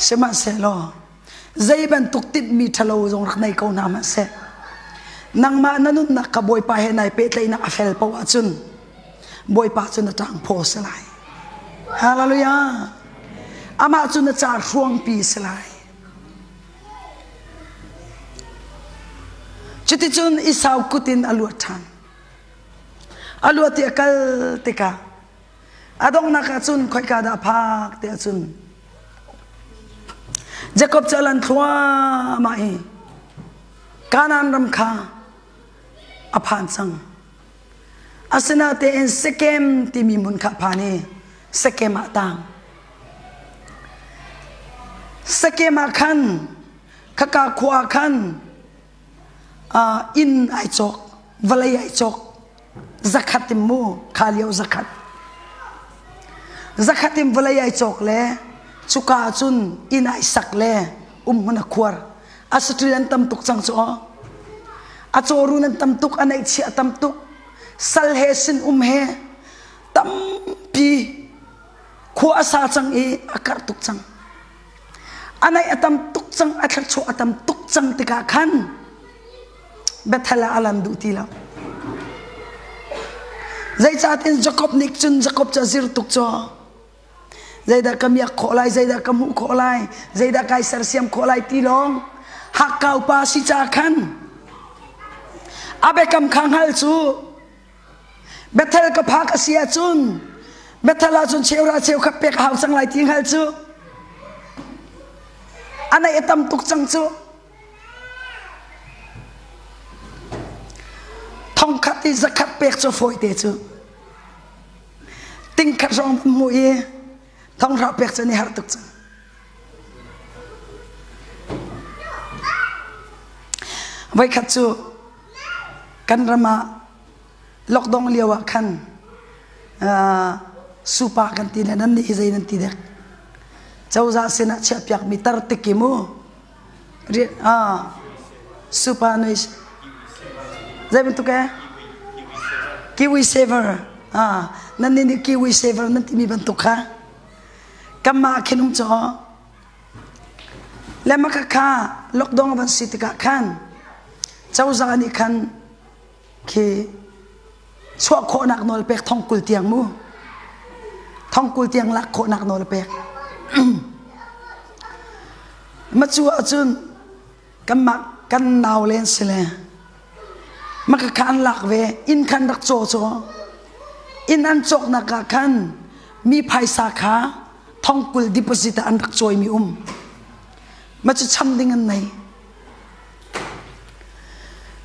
sema se lo zaiban tuk tip mi thalo jong rak nai ko na ma se nang ma nanun na ka boy pa henai pe tlai na afel pa wa chun boy pa chun na tang pho salai hallelujah ama chun na char hruang pi salai chuti chun isau kutin aluathan aluati akal tika adong na ka chun khoi ka da phak te chun Jacob chalan thua mai kanan ram kha aphan sang asana te en sekem ti mi mun kha phani sekem atang sekem khan khaka khwa khan in ai chok valai ai chok zakatim mu khaliau zakatim valai ai chok le chuka chun in ai sak le mana khwar asutrian tam tuk chang cho achorun tam tuk anai chi tam tuk sal he sin he tam pi khu asa chang e akar tuk chang anai atam tuk chang athar cho atam tuk chang tika khan bethala alam du ti la zai chatin Jacob nik chun Jacob cha zir tuk cho zaida kamia kholai zaida kamu kholai zaida kaisar siam kholai tilong hakau pa si cha khan abe kam khang hal chu bethel ka phak asia chun bethala chun cheura cheu kha pek hau sang lai ting hal chu anai etam tuk chang chu thong khati zakat pek cho foi te chu ting kha rong mu ye thong ra pek chani har tuk chang vai khat chu kan rama lokdong liawa khan supa kan ti nan ni zai nan ti dek chauza sena chha pyak mi tar tikimu ri supa nois zai ben tu ka kiwi saver nan ni kiwi saver nan ti mi ban tu kha kamma khenum cho lema ka kha lokdong ban sitika khan chauza ni khan ki chwa kho nak nol pek thong kul tiang mu thong kul tiang lak kho nak nol pek ma chu achun kamma kan naw len sele maka kan lak ve in khan dak cho cho in an chok na ka khan mi phaisa kha thong kul deposit an dak choi mi ma chu cham ding an nei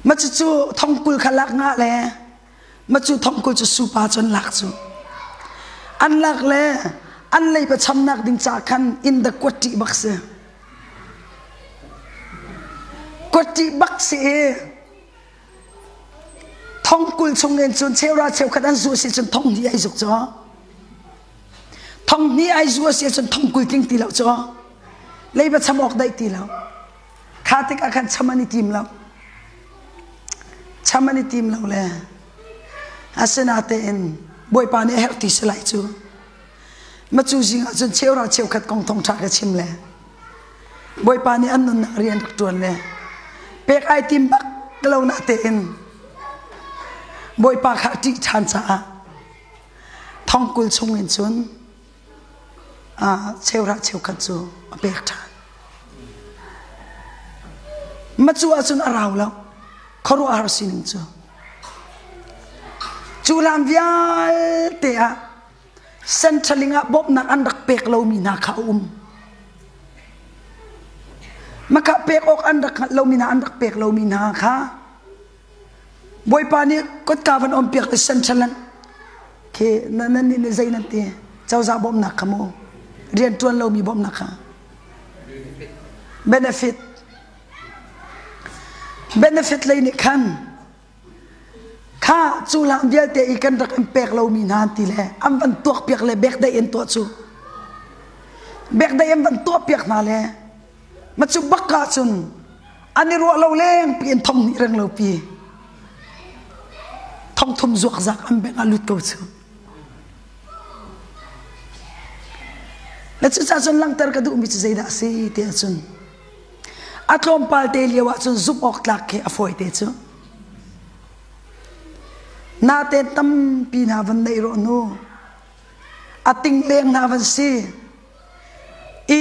ma chu thong kul khalak nga le ma chu thong kul chu supa chon lak chu an lak le an lei pa cham nak ding cha khan in the kwati bakse thong kul chung en chun cheura cheu khat an zu si chun thong ni ai zuk cho thong ni ai zu si chun thong kul ting ti lo cho lei pa chamok dai ti lo khatik akhan chamani tim lo chamani tim lo le asenate en boy pa ne healthy selai chu ma chu jing a chun cheura cheu khat kong thong tha ka chim le boy pa ne an na rian tuan le pek ai tim bak lo na te en boy pa kha ti chan cha thong kul chung en chun cheura cheu khat chu a pek than ma chu a chun arau lo khoru ar sin chu chulam vial te a centralinga bob nak andak pek lo mi na kha maka pek ok andak lo mi na andak pek lo mi na kha boy pa ni kot ka van om pek centralan ke nan ni zai nan te chau za bom nak khamo rian tuan lo mi bom nak kha benefit lai ni khan kha chulam vial te ikan rak pek lo mi na ti le am ban tok pek le bek dai en to chu bek dai am ban to pek na le ma chu bakka chun ani ro lo leng pi en thong ni rang lo pi thong thum zuak zak am bek alut ko chu la chu cha chun lang tar ka du mi chu zaida si te chun atlom pal te liwa chun zup ok tlak ke afoi te chu na te tam pi na van nei ro nu ating leng na van si i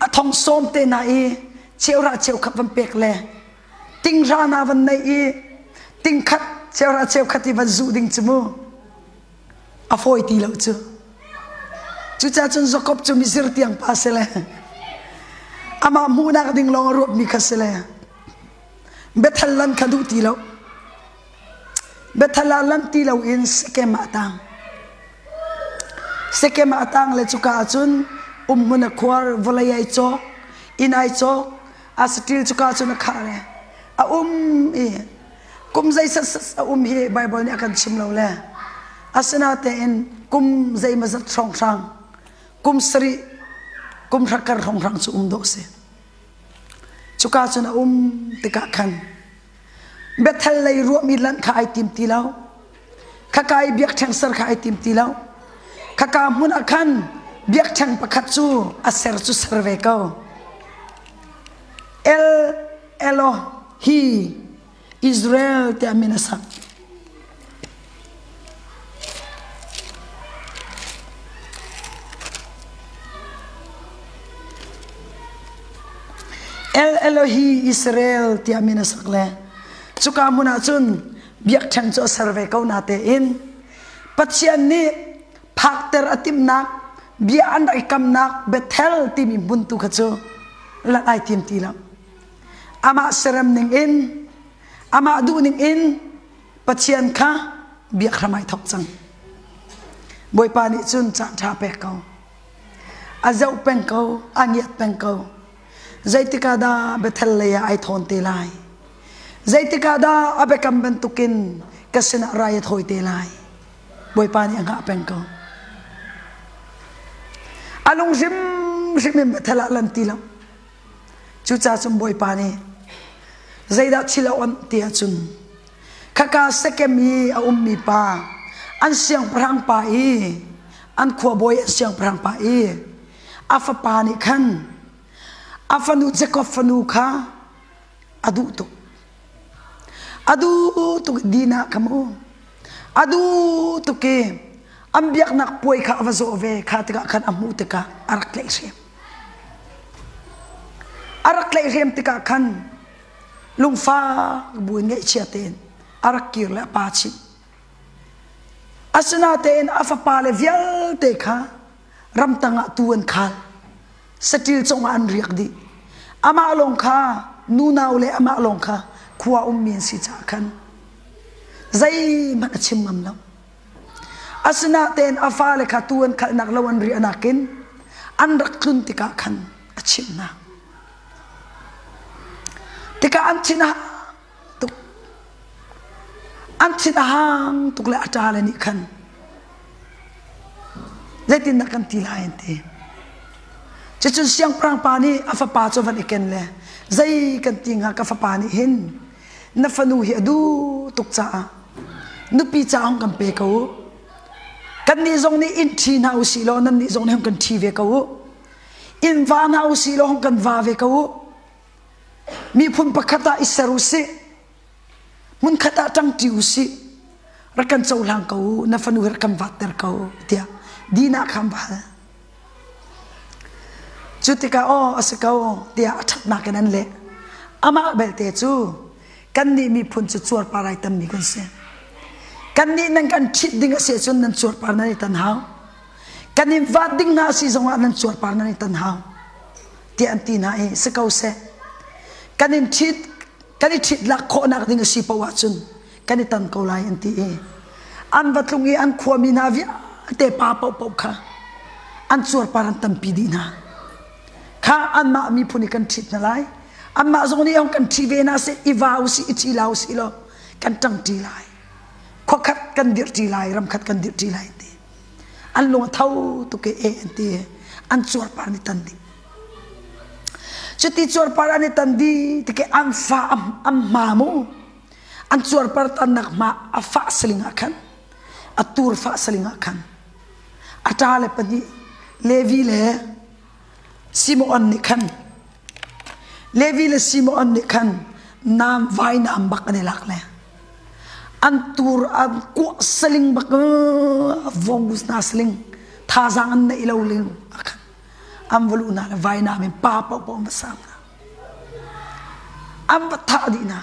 athong som te na i cheura cheu khap van pek le ting ra na van nei i ting khat cheura cheu khati van zu ding chumu a foi ti lo chu chu cha chun Jacob chu misir tiang pa sele ama mu na ding long rup mi khasele bethalan khadu ti lo bethalan ti lo in Sekem atang le chuka chun muna khwar volayai cho inai cho astil chuka chun khare a e kum zai sa hi bible ni akan chimlo le asana te in kum zai mazat thong thang kum sri kum rakar thong thang chu do se chuka chun tika khan bethal lei ru mi lan kha ai tim tilau khakai biak thang sar kha ai tim tilau khaka mun akhan biak thang pakhat chu aser chu serve ko Elohi Israel te aminasak Elohi Israel te aminasak le chuka muna chun biak thang chu serve ko na te in pachian ni phakter atim nak bia an ikam nak Bethel timi buntu khacho la ai tim tila ama seram ning in ama du ning in pachian kha bia khramai thok chang boi pani chun cha tha pe ko azau pen ko angiat pen ko zaitika da Bethel le ya ai thon te lai zaitika da abekam bentukin kasina rayat hoi te lai boi pani anga pen ko along sim Bethel lan tilam chu cha chum boi pani zaida chila on tia chun khaka sekemi a ummi pa an siang prang pa I an khwa boy siang prang pa I afa pani khan afanu Jacob fanu kha adu tu dina kamo adu tu ke ambiak nak poi kha avazo ve kha tika khan amu tika arak lei rem tika khan lungfa buin ngai chiaten arak kir la pa chi asna ten afa pa le vial te kha ram tanga tuan khal satil chong an riak di ama long kha nu naw le ama long kha khwa min si cha khan zai man achim mam lo asna ten afa le kha tuan khal nak lawan ri anakin an rakun tika khan achim na tika anchina hang tuk le atala ni khan zaitin nakan tilayan te chichun siang prang pani afa pa cho van iken le zai kan tinga ka fa pani hin na fanu hi adu tuk cha nu pi cha ong kan pe ko kan ni zong ni in thi na usi lo nan ni zong ni kan thi ve ko in va na usi lo kan va ve ko mi phun pakhata isarusi mun khata tang tiusi rakan chaulang ko na fanu rakam vater ko tia dina kham ba chutika o asakao tia that na kanan le ama belte chu kan ni mi phun chu chuar parai tam mi kan se kan ni nang kan thit ding se chun nan chuar par na ni tan hau kan ni va ding na si zonga nan chuar par na ni tan hau tia antina e sakau se kanin thit la kho nak ding si pawa chun kanitan ko lai anti e an vatlungi an khwami na via te pa pau kha an chur paran tam pidina kha an ma mi phuni kan thit na lai an ma zoni ong kan thi ve na se iwau si ichi lau si lo kan tang ti lai kho khat kan dir ti lai ram khat kan dir ti lai te an lo thau tu ke e anti an chur par ni tan di chuti chor parani tandi tike amfa ammamu an chor par tan nak ma afa selinga khan atur fa selinga khan atale pani levi le simon ni khan levi le simon ni khan nam vai nam bak ani lak le antur an ku seling bak vongus na seling thazang na ilaw ling akan am valu na vai na min papa po masam na am batha di na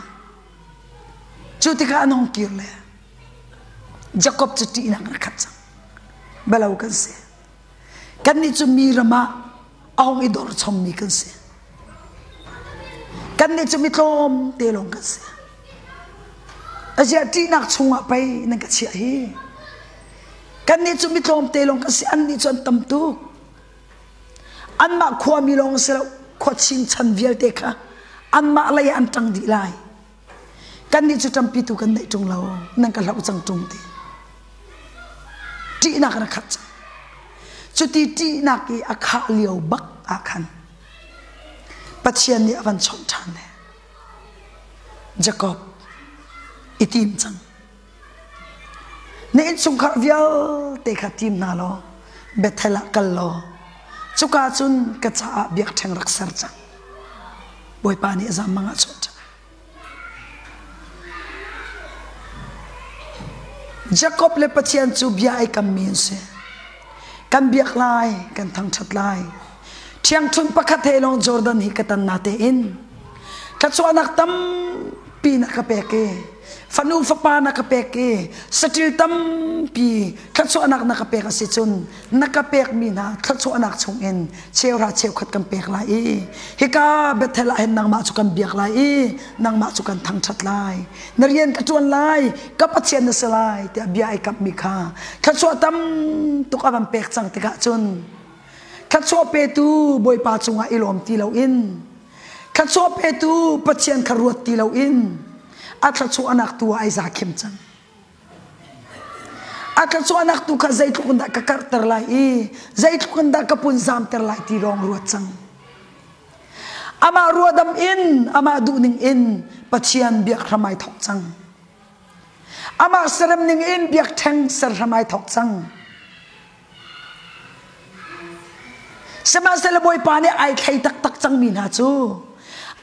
chuti ka anong kirle Jacob chuti na khatsa balaw kan se kan ni chu mirama ahong idor chom mi kan se kan ni chu mitlom telong kan se Aja ti nak chunga pai nang katsia hi kan ni chu mitlom telong kasi an ni chon tamtu an ma khwa milong selo khochin chan vial te kha an ma lai an tang di lai kan ni chu tampi tu kan nei tung lo nang ka lau chang tung ti ti nak na khat chu ti nak ki akha liao bak akhan pachian ni avan chon than ne Jacob itim chang ne chung kha vial te kha tim na lo bethela kal lo chuka chun ka cha biak thang rak sar chang boy pani azam manga chot Jacob le pachian chu bia ai kam min se kan biak lai kan thang that lai thiang thun pakhat helong Jordan hi katan na te in ka chu anak tam pi na ka peke fanu fapa na kapeke satil tam pi khatso anak na kapeka si chun nakapek mina khatso anak chung en cheura cheu khat kam pek lai hika bethela hen nang ma chu kan biak lai nang ma chu kan thang that lai narian ka chuan lai ka pachian na salai te bia ai kap mi kha khatso tam tu ka bam pek chang te ka chun khatso pe tu boy pa chunga ilom ti lo in khatso pe tu pachian kharuat ti lo in atla chu anak tu ai zakim chang atla chu anak tu ka zait kunda ka karter lai zait kunda ka pun zam ter lai ti rong ruat chang ama ruadam in ama duning in pachian biak ramai thok chang ama saram ning in biak thang sar ramai thok chang sama sel boy pane ai khai tak tak chang min ha chu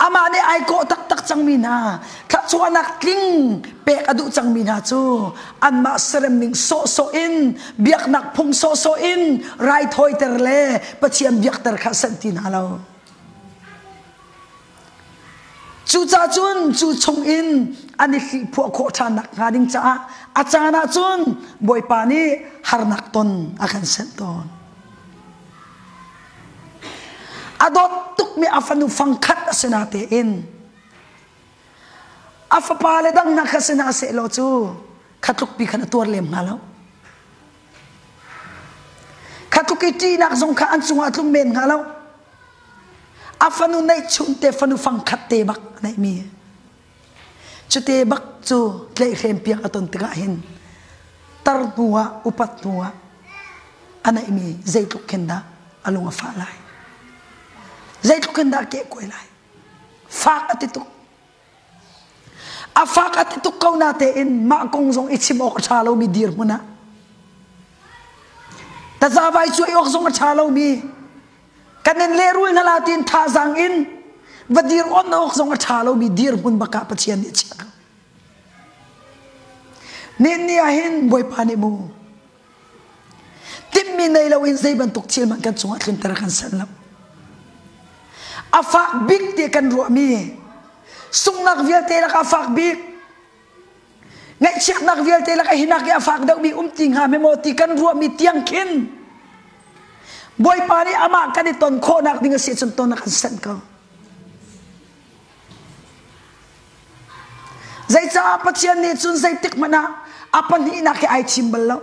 ama ne ai ko tak tak chang min ha kha chu anak king pek adu chang min ha chu an ma serem ning so so in biak nak phung so so in rai thoi ter le pachiam biak ter kha san tin halo chu cha chun chu chung in ani khi phu kho tha nak nga ding cha achana chun boy pani har nak ton akan sen ton adot tuk mi afanu fangkhat asenate in afa pale dang nakasena se lo chu khatluk pi khana tur lem ngalo khatluk ti nak zong kha an chunga tlum men ngalo afanu nei chun te fanu fangkhat te bak nei mi chu te bak chu tle khem piak aton tika hin tar nuwa upat nuwa anai mi zaitluk kenda alunga fa lai zait kenda ke koilai fak atituk afak atituk kau nate in ma kong zong ichim ok chalo mi dir muna ta zawai chu ok zong chalo mi kanen lerul na latin thazang in vadir on ok zong chalo mi dir mun baka pachian ni cha nen ni ahin boy pani mu timmi nei lo in zai ban tuk chil man kan chunga thlin ter kan san lam afak big te kan ro mi sung nak vial te la ka afak big ngai chek nak vial te la ka hinak ya afak dau mi ting ha memoti kan ro mi tiang kin boy pani ama kan ton kho nak ding se chun ton nak san ka zai cha pachian ni chun zai tik mana apan hi nak ai chimbal lo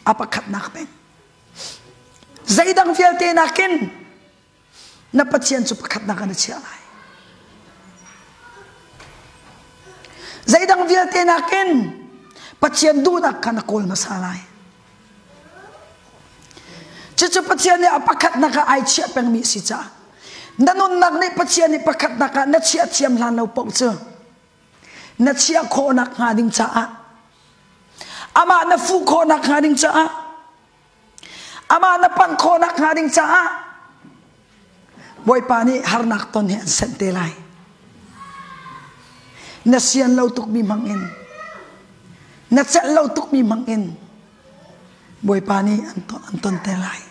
apa khat nak pen zai dang vial te nakin na pachian chu pakhat na kana chia lai zaidang vial te nakin pachian du na kana kol masalai chu pachian ni apakhat na ka ai chia peng mi si cha nanon nak ni pachian ni pakhat na ka na chia chiam lan lo pok chu na chia kho nak nga ding cha ama na fu kho nak nga ding cha ama na pan kho nak nga ding cha boy pani har nak ton hen sentelai na sian lau tuk mi mangin na chat lau tuk mi mangin boy pani anton telai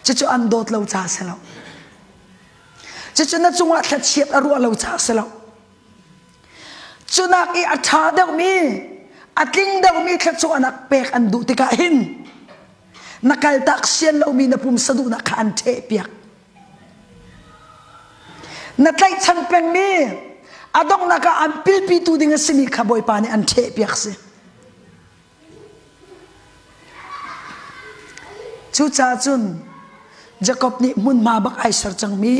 chu an dot lau cha selo chu na chunga thlat chiat aru lau cha selo chunak i atha deuh mi atling deuh mi thlat chu anak pek an du tika hin nakal tak sian lau mi na pum sadu na khan the piak na tlai chan peng mi adong naka ampil pi tu ding simi khaboy pani an the piak se chu cha chun Jacob ni mun ma bak ai sar chang mi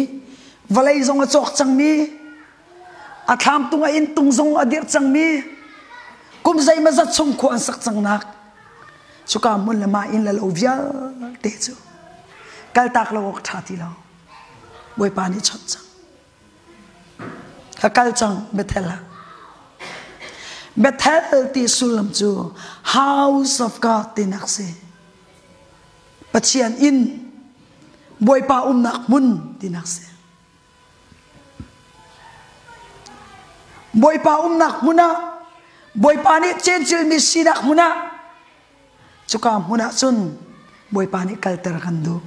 valai zong a chok chang mi atham tunga in tung zong adir chang mi kum zai ma za chung ko an sak chang nak chuka mun lama in la lo via te chu kal tak lo ok thati lo boy pani chot chang kal chang Bethel ti sulam chu house of God ti nak se pachian in boy pa nak mun ti nak se boy pa nak muna boy pa ni chenchil mi sinak muna chuka muna chun boy pa ni kalter kandu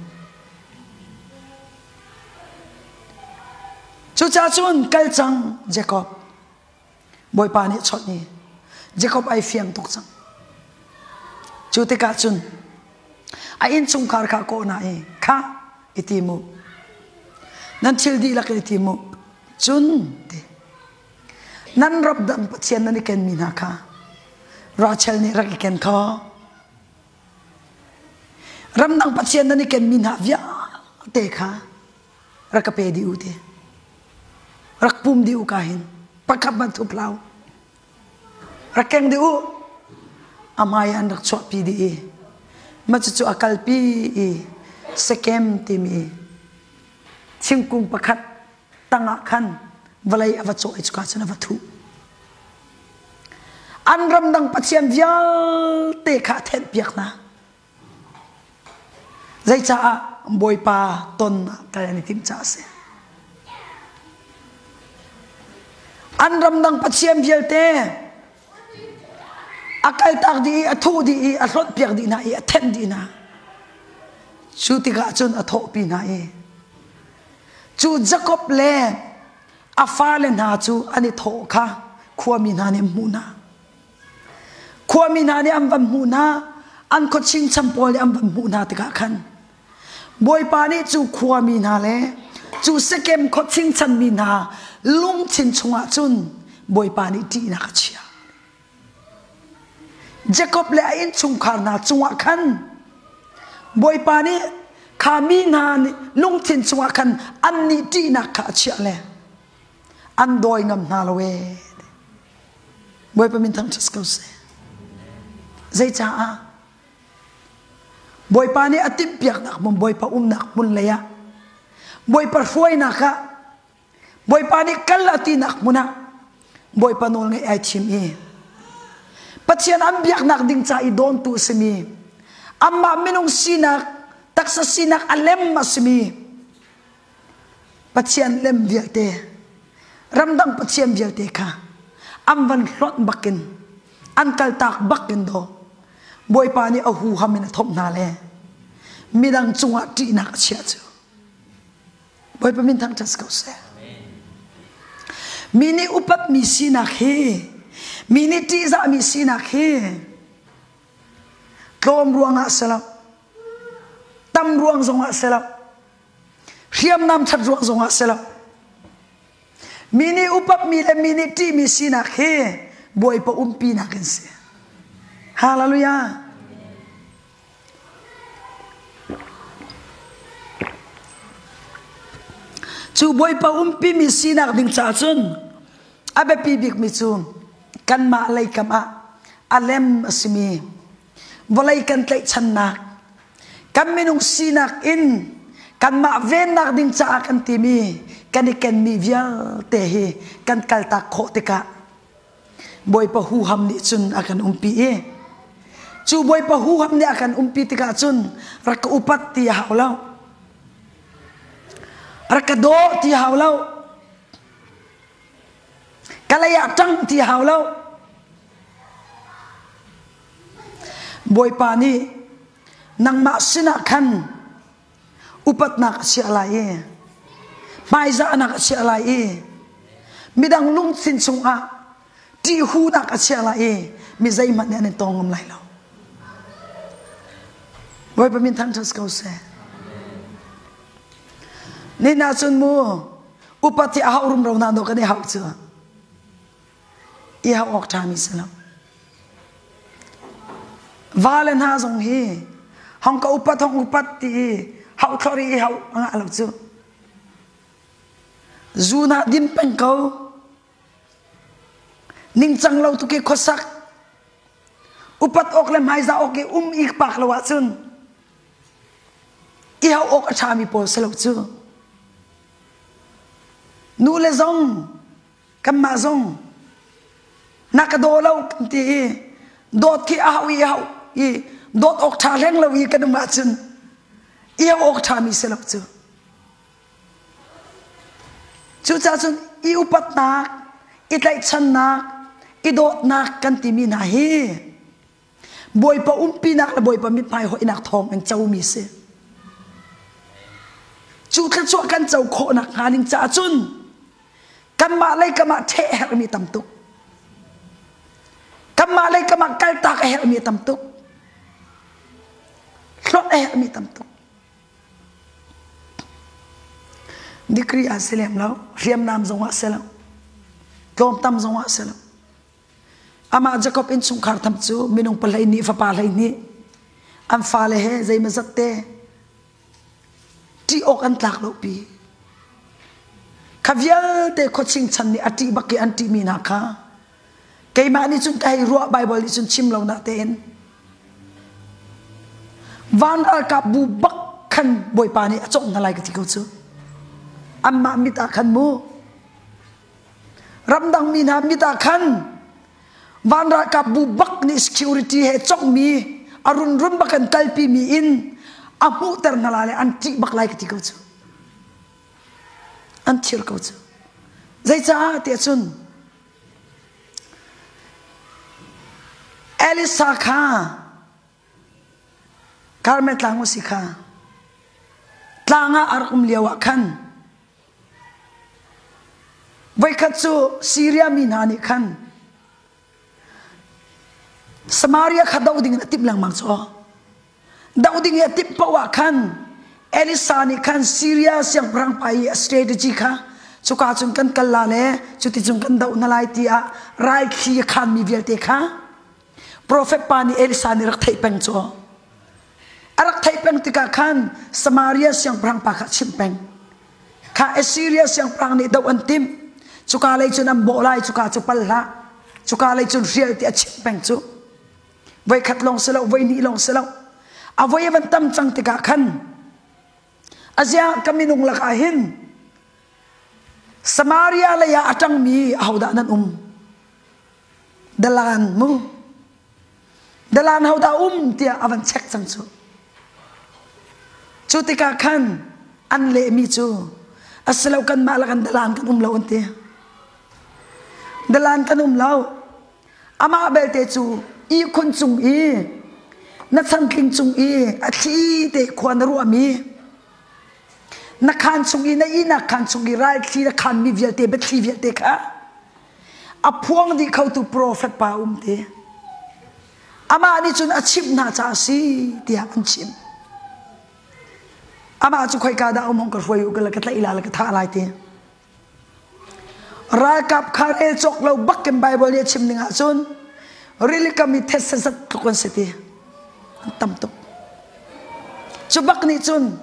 chucha chun kalchang Jacob boy pa ni chot ni Jacob ai fiam tok chang chute ka chun a in chung khar kha ko na e kha itimu nan thil di la ke itimu chun te nan rob dam pathian nan ken mina kha rachel ni rak ken kha ram nang pathian nan ken mina via te kha rak pe di u te rak pum di u kahin pakap man thu plau rak keng di u amayan rak chwa pi di e machu akal pi e sekem ti mi thingkung pakhat tanga khan valai awa cho ichka chana wathu anram dang pathian vial te kha then piak na zai cha boy pa ton kalani tim cha se anram dang pathian vial te akal tak di athu di ahlot piak di na i athen di na chu ti ga chun atho pi na e chu Jacob le afale na chu ani tho kha khuami na ne muna khuami na ne am van muna an ko ching champol am van muna te ka khan boy pa ni chu khuami na le chu sekem ko ching chan mi na lung chin chunga chun boy pa ni ti na ka chia Jacob le ain chung khar na chunga khan boy pa ni khami na lung chin chunga khan an ni ti na ka chia le an doi ngam na lawe boy pa min thang chas ko se zai cha a boy pa ni atim piak nak mon boy pa nak mun leya boy par foi na ka boy pa ni kal ati nak muna boy pa nol ngai ai chim e pathian am biak nak ding cha i don tu semi amma minung sinak taksa sinak alem masmi pathian lem biak te ramdang pathian biak te kha am van hlot bakin an kal tak bakin do boy pa ni ahu hamin thop na le midang chunga ti nak chia chu boy pa min thang chas ko se mini upat mi sinak he mini ti za mi sinak he klom ruang salam tam ruang zonga salam riam nam chat ruang zonga salam mini upap mi le mini ti mi sinak he boy pa umpi na kan se hallelujah chu boy pa umpi mi sinak ding cha chun abe pi bik mi chu kan ma lai kam a alem asmi volai kan tlai channa kan minung sinak in kan ma ven nak ding cha kan ti mi kan ken mi vial te hi kan kal ta kho te ka boy pa hu ham ni chun akan umpi e chu boy pa hu ham ni akan umpi te ka chun rak upat ti haulau rak do ti haulau kalaya tang ti haulo boy pani nang ma sina khan upat nak si alai mai za nak si alai midang lung sin sunga ti hu nak si alai mi zai man ne tongom lai lo boy pa min thang thos ko se ni na chun mu upati a haurum ro na do ka ni hau chu i hau ok tha mi salam valen ha zong hi hong ka upat hong upat ti hau thori hau anga lo chu zuna dim pen ko ning chang lo tu ke khosak upat ok le mai za ok ik pak lo wa chun i hau ok tha mi pol se lo chu nu le zong kam ma zong nakado lo ti dot ki a wi hau i dot ok tha leng lo wi ka ma chun i hau ok tha mi se lo chu chu cha chun i upat nak i tlai chan nak i dot nak kan ti mi na hi boy pa pi nak la boy pa mi pai ho inak thong ang chau mi se chu kha chu kan chau kho nak haning cha chun kan ma lai ka ma the her mi tam tuk kan ma lai ka ma kal ta ka her mi tam tuk hlot her mi tam tuk dikri aselem lao riam nam zongwa selam tom tam zongwa selam ama jacob in chung khar tham chu minung palai ni fa pa lai ni am fa le he zai ma zatte ti ok an tlak lo pi khavial te coaching chan ni ati baki anti mi na kha kai ma ni chun kai ro bible ni chun chim lo na ten van al ka bu bak khan boy pa ni achok na lai ka ti ko chu amma mi ta khan mu ramdang mi na mi ta khan van ra ka bu bak ni security he chok mi arun run bakan kalpi mi in amu ter na la le anti bak lai ka ti ko chu antir ko chu zai cha te chun elisa kha karmet lango sikha tlanga arkum liawa khan vai khatsu syria minani khan samaria khadau ding na tip lang mang cho dauding ya tip pawa khan elisa ni khan syria siang prang pai strategy kha chuka chung kan kalla le chuti chung kan dau na lai tia rai khi khan mi vel te kha prophet pani elisa ni rak thai peng cho arak thai peng tika khan samaria siang prang pa kha chim peng kha assyria siang prang ni dau an tim chuka lai chun am bo lai chuka chu pal la chuka lai chun riel ti a chim peng chu vai khat long selo vai ni long selo avoi van tam chang tika khan azia kaminung lakahin samaria la ya atang mi hauda nan dalan mu dalan hauda tia avan check chang chu chutika khan an le mi chu aslo kan malakan dalan kan law tia dalan kan law ama belte chu i khun chung i na chan kling chung i a thi te khwan ru ami na khan chung i na i na khan chung i rai thi na khan mi vial te bet thi vial te kha a phuang di khau tu prophet pa te ama ni chun a chip na cha si tia an chim ama chu khoi ka da omong ka roi u ka la ka tla ila la ka tha lai te ra kap khare chok lo bak kem bible ye chim ninga chun really kami test sa tukon seti tam tuk chubak ni chun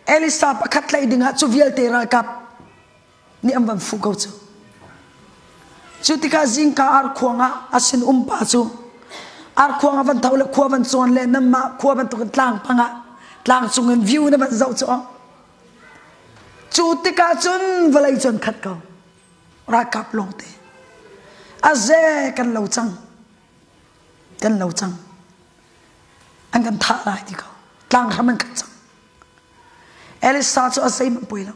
elisa pakhat lai dinga chu vial te ra kap ni amban fu go chu chutika jingka ar khuanga asin pa chu ar khuanga van thaule khuawan chon le namma khuawan to tlang panga tlang chungin view na ban zau chu chutika chun valai chon khat ko ra kap long te aze kan lo chang kan lo chang an kan tha lai di ko tlang khaman khat chang elisa chu azai man poilo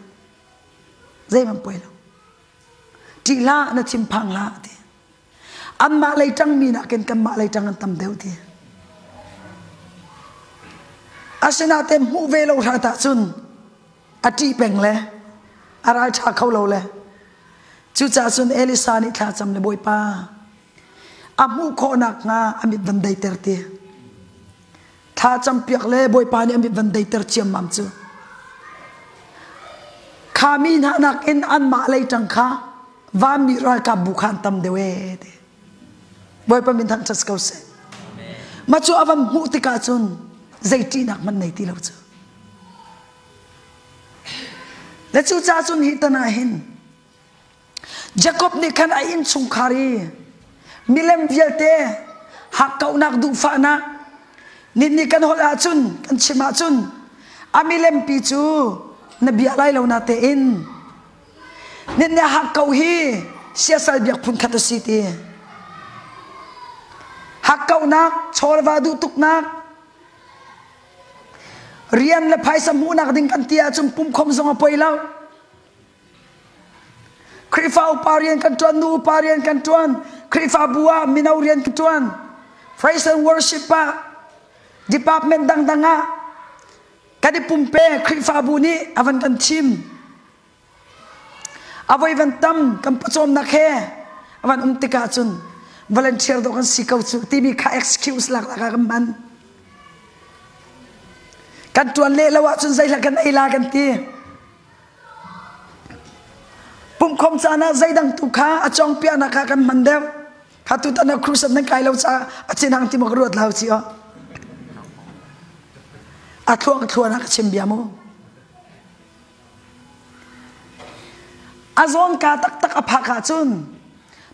zai man poilo tila na chimpang la ti an ma lei tang mi na ken kan ma lei tang an tam deu ti asina tem hu ve lo tha ta chun ati peng le arai tha khau lo le chu cha chun Elisa ni thla cham le boi pa amu kho nak nga amit van dai ter ti tha cham piak le boi pa ni amit van dai ter chiam mam chu khami na nak in an ma lei tang kha va mi ra ka bu khan tam de we boi pa min thang chas kau se ma chu avam mu ti ka chun zaiti nak man nei ti lo chu le chu cha chun hi ta na hin Jacob ni kan ai in chung khari milem vialte hak kau nak du fa na ni kan hol a chun kan chima chun amilem pi chu nabi alai lo na te in nin ya hak kau hi sia sal biak phun khat si ti hak kau nak chor va du tuk nak rian le phai sam hu nak ding kan tia chum pum khom zong poi lau krifa uparian kan tuan nu uparian kan tuan krifa bua minaurian kan tuan praise and worship pa department dang danga kadi pumpe krifa buni avan kan chim avoi van tam kan pachom na khe avan tika chun volunteer do kan sikau chu tv kha excuse lak la kan man kan tuan le lawa chun zai la kan ai la kan ti pum khom chana zaidang tu kha achong pia na kha kan mandem khatu ta na cruise na kai lo cha achinang ti mok ruat lau chi o athuang na chim bia mo azon ka tak apha kha chun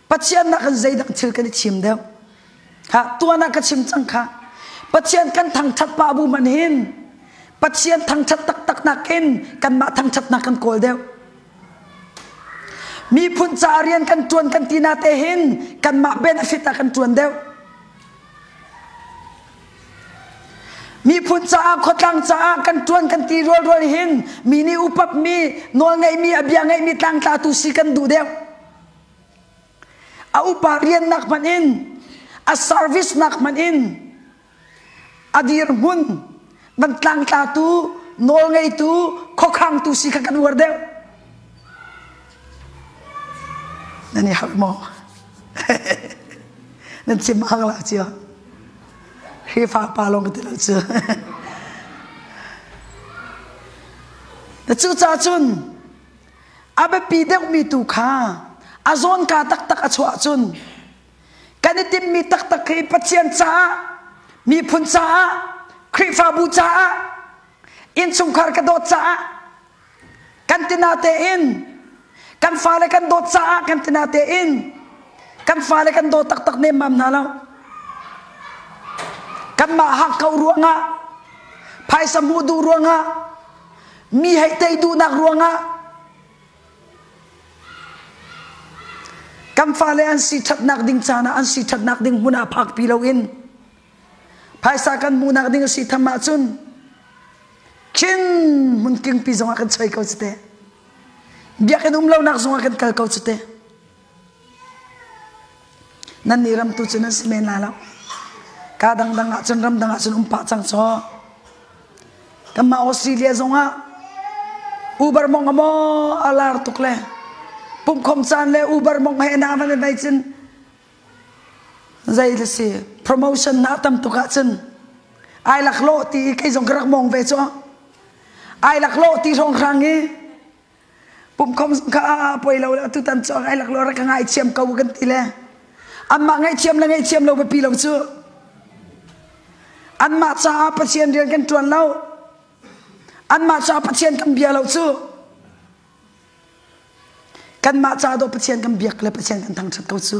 pachian na kan zaidang thil kan chim de ha tuana ka chim chang kha pachian kan thang that pa bu man hin pachian thang that tak na ken kan ma thang that na kan kol de mi phun cha rian kan tuan kan tina te hin kan ma benefit a kan tuan deu mi phun cha khotlang cha kan tuan kan ti rol hin mi ni upap mi nol ngai mi abia ngai mi tang ta tu si kan du deu a upa rian nak man in a service nak man in adir mun ban tlang ta tu nol ngai tu khokhang tu si kan war deu nani hak mo nan chim hang la chia hi fa pa long ke la chu na chu cha chun abe pi deu mi tu kha azon ka tak a chwa chun kanitim mi tak khi pachian cha mi phun cha khri fa bu cha in chung khar ka do cha kantina te in kan fale kan do cha kan tinate in kan fale kan do tak ne mam na lo kan ma hak kau ruanga phai samu du ruanga mi hai tei du nak ruanga kan fale an si that nak ding chana an si that nak ding huna phak pi lo in phai sa kan mu nak ding si thama chun kin mun king pi zonga kan choi ko chite biakin umlaw nak zonga kan kalkaw chute nan niram tu chuna simen lalaw kadang danga chun ram danga chun umpa chang cho kama Australia zonga uber mong mo alar tukle pum khom chan le uber mong he na man dai chin zai le si promotion na tam tu ka chun ai lak lo ti kai zong krak mong ve cho ai lak lo ti rong rangi pum khom ka poi lo tu tan cho ai lak lo ra ka ngai chiam kau kan ti le amma ngai chiam lo pi lo chu an ma cha patient rian kan tuan lo an ma cha patient kan bia lo chu kan ma cha do patient kan biak le patient kan thang chat kau chu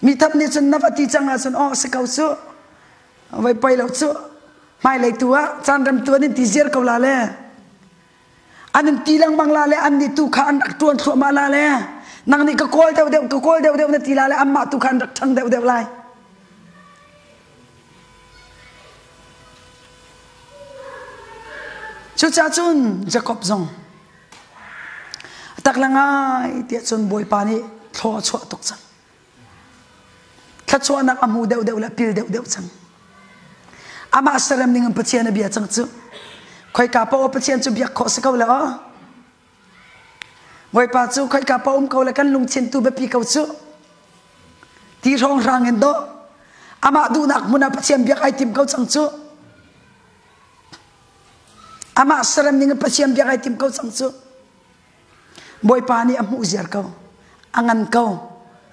mi thap ni chun na pati changa chun o se kau chu vai poi lo chu mai le tua chan ram tu ni ti zer kau la le anin tilang mang la le an ni tu kha an tuan thua ma la le nang ni ka kol deu na ti la le amma tu khan rak thang deu lai chu cha chun Jacob zong tak langai tia chun boy pani thlo chwa tok chang thachwa nak amu deu deu la pil deu deu chang ama saram ning pachian bia chang chu khoi ka pa pachian chu bia kho se ko la boy pa chu khoi ka pa ko la kan lung chen tu be pi ko chu ti rong rang en do ama du nak muna pachian bia kai tim ko chang chu ama saram ning pachian bia kai tim ko chang chu boy pani amu zer ko angan ko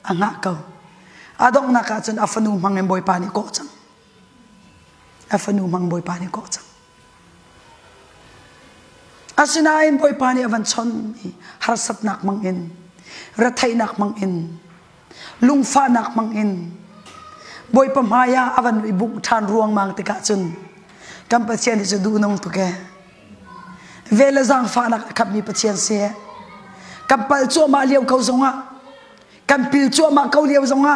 anga ko adong naka chun afanu mang boy pani ko chang afanu mang boy pani ko chang asinain boy pani avan chon har sat nak mang in rathai nak mang in lungfa nak mang in boy pamaya avan ibuk than ruang mang tika chun kam pachian chu du nong tu ke vela zang fa nak kap mi pachian se kampal chu ma liau ko zonga kampil chu ma ko liau zonga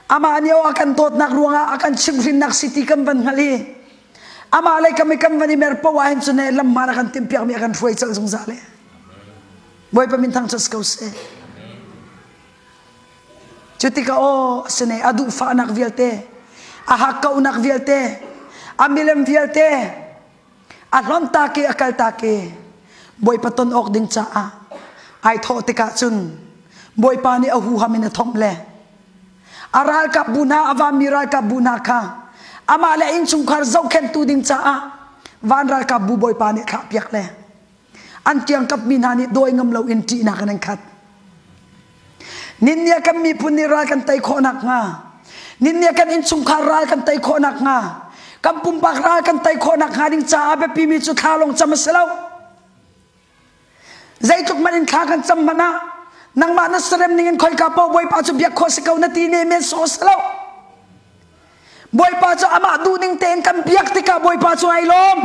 ama anyo akan tot nak ruanga akan chimrin nak city kam ban hali ama alai kam vani mer pa wa hin chune lam ma kan timpiak mi akan fuai chal zong zale boy pa min thang chas ko se chutika o sene adu fa nak vialte a hakau nak vialte amilem vialte a lon ta ke akal ta ke boy paton ok ding cha ai tho tika chun boy pani ahu hamin thom le aral ka buna awa miral ka buna ka ama le in chung khar zau khen tu ding cha van ral ka bu boy pani kha piak le an tiang kap minani doi ngam lo in ti na kan khat ninnya kam mi puni ral kan tai kho nak nga ninnya kan in chung khar ral kan tai kho nak nga kam pum pak ral kan tai kho nak nga ding cha be pi mi chu thalong cham selo zai tuk manin khakan cham mana nang ma na sarem ningen khoi ka pa boy pa chu biak kho se ko na ti ne me so selo boy pa chu ama du ning ten kam biak tika boy pa chu ai lom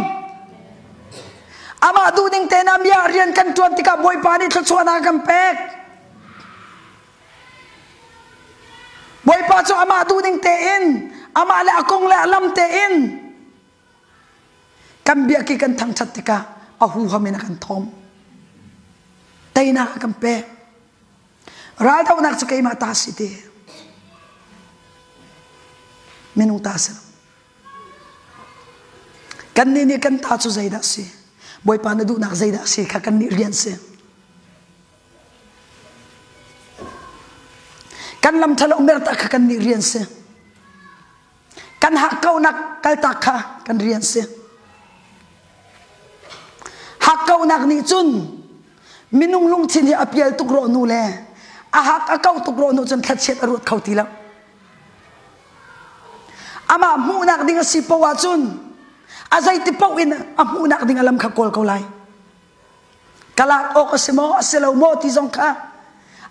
ama du ning ten am ya rian kan tuan tika boy pa ni thchwana kam pek boy pa chu ama du ning te in ama la akong la lam te in kam biak ki kan thang chat tika ahu hamina kan thom tay na kampe ral daw nak sakay matas iti minung tasa kan nini kan tatso zayda si boy pa na do nak zayda si kakan ni riyan si kan lam thala umerta kakan ni riyan si kan hakaw nak kaltak ka kan riyan si hakaw nak ni chun minung lung chini apial tukro nu le ahak akaw tukro nu chun thatchet arut khauti lang ama mu nak ding si pawa chun azai ti pawin amu nak ding alam khakol kolai kala o kasimo aselo mo ti zong ka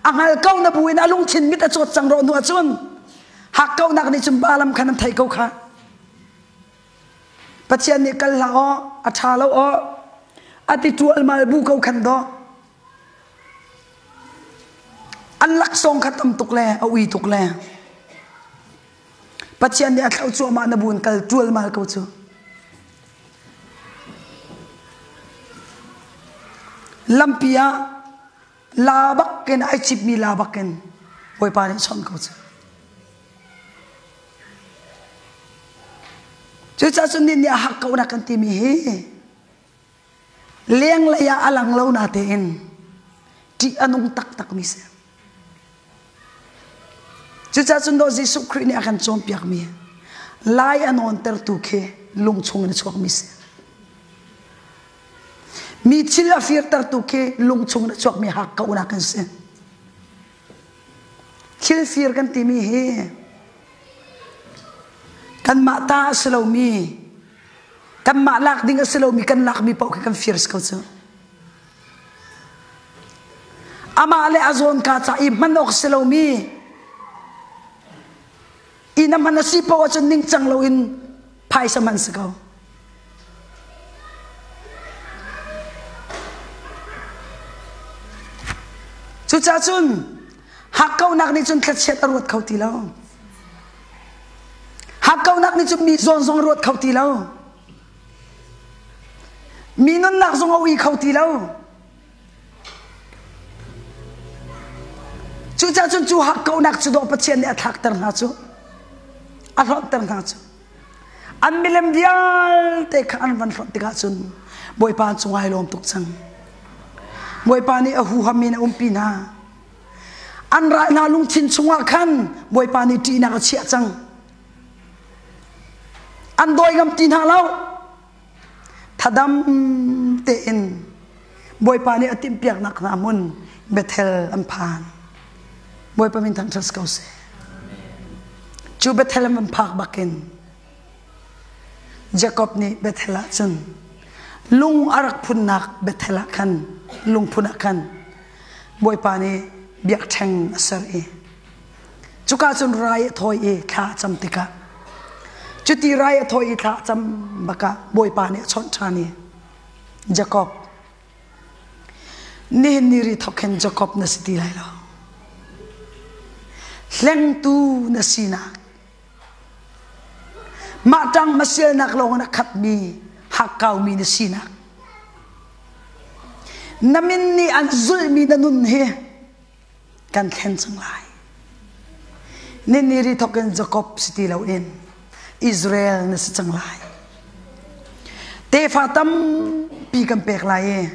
angal kaw na buin alung chin mit achot chang ro nu achun hakaw nak ni chum balam khanam thai ko kha pachian ni kal la o athalo o ati tual mal bu ko khan do an lak song khatam tukle awi tukle pachian ni athau chu ma na bun kal tual mal ko chu lampia labak ken ai chip mi labak ken boy pa ni son ko chu chu cha sun ni hak ko na kan ti mi he leng la ya alang lo na te en ti anong tak tak mi se chucha chun do jisu khri ni akan chom piak mi lai anon ter tu khe lung chung ni chok mi se mi chil afir ter tu khe lung chung ni chok mi hak ka una kan se khil fir kan ti mi he kan ma ta selo mi kan ma lak ding selo mi kan lak mi pau kan fir ska chu ama ale azon ka cha i manok selo mi ina manasi pa wachon ning chang lo in phai sa man sakaw chu cha chun hakaw nak ni chun khat set arut khauti lo hakaw nak ni chun mi zon zong rot khauti lo mi non nak zong awi khauti lo chu cha chun chu hak ko nak chu do pathian ne athak tar na chu a hlot tar na chu an milem vial te khan van hlot te ga chun boi pan chungai lom tuk chang boi pani a hu hamin umpi na an ra na lung thin chunga khan boi pani ti na ka chia chang an doi gam tin ha lo thadam te in boi pani atim piak nak na mun Bethel ampan boi pamin thang thas kause chu Bethel ampak bakin Jacob ni Bethela chun lung arak phunak Bethela khan lung phuna khan boi pani biak theng asar e chuka chun rai thoi e kha cham tika chuti rai thoi e kha cham baka boi pani chon thani Jacob ni niri thoken Jacob na siti lai lo leng tu na sina ma tang masil nak lo na khat mi hakau mi na sina namin ni an zul mi na nun he kan khen chang lai ni niri thoken Jacob siti lo in Israel na si chang lai te fatam pi kan pek lai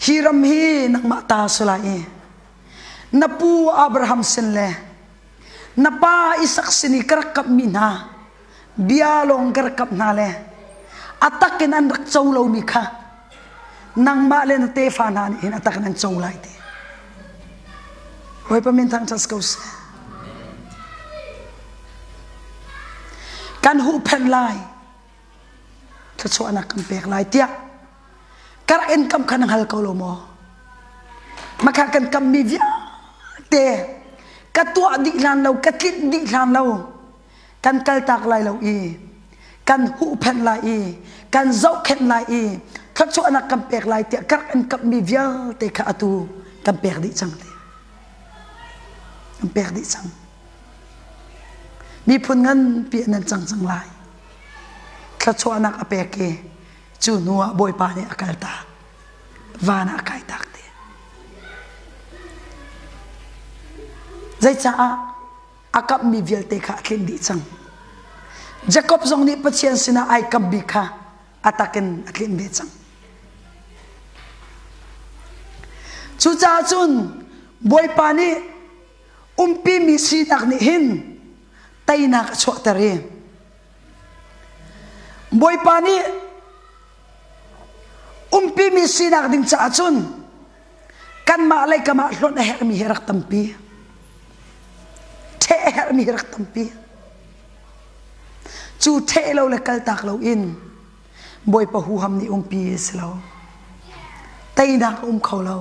hiram hi nang mata sulai napu Abraham senle napa Isak sini karakap mina bialong karakap nale atakin an rak chawlo mikha nang male na te fanan in atakin an chawlai te hoy pamintang tas kaus kan hu pen lai thachu anak kan pek lai tia kar en kam khan hal kaulo mo makha kan kam mi via te katua di lan lo katlit di lan lo kan kal tak lai lo i kan hu pen lai i kan zau khen lai i thachu anak kam pek lai te kar en kam mi via te kha atu kam pek di chang te kam pek di chang mi phun ngan pi nan chang chang lai thachu anak apeke chu nuwa boi pa ni akal ta vana kai tak te zai cha akap mi vial te kha khin di chang Jacob zong ni pathian sina ai kap bi kha ataken atlin be chang chu cha chun boi pa ni umpi mi si nak ni hin tai na ka chwa tare boi pa ni umpi mi sinak ding cha chun kan ma lai kama hlon her mi herak tampi the her mi herak tampi chu the lo le kal tak lo in boi pa hu ham ni umpi slo tai na khau lo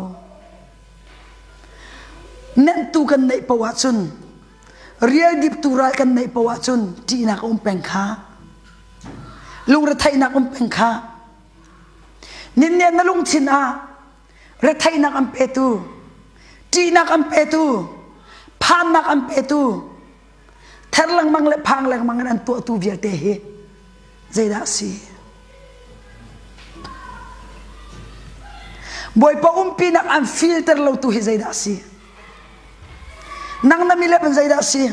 nen tu kan nei pa wa chun real dip tu ra kan nei pa wa chun ti na peng kha lung ra thai na peng kha nin ne na lung chin a re thai nak am pe tu ti nak am pe tu phan nak am pe tu thar lang mang le phang lang mang an tu vial te he zaida si boy pa umpi nak am filter lo tu he zaida si nang na mile ban zaida si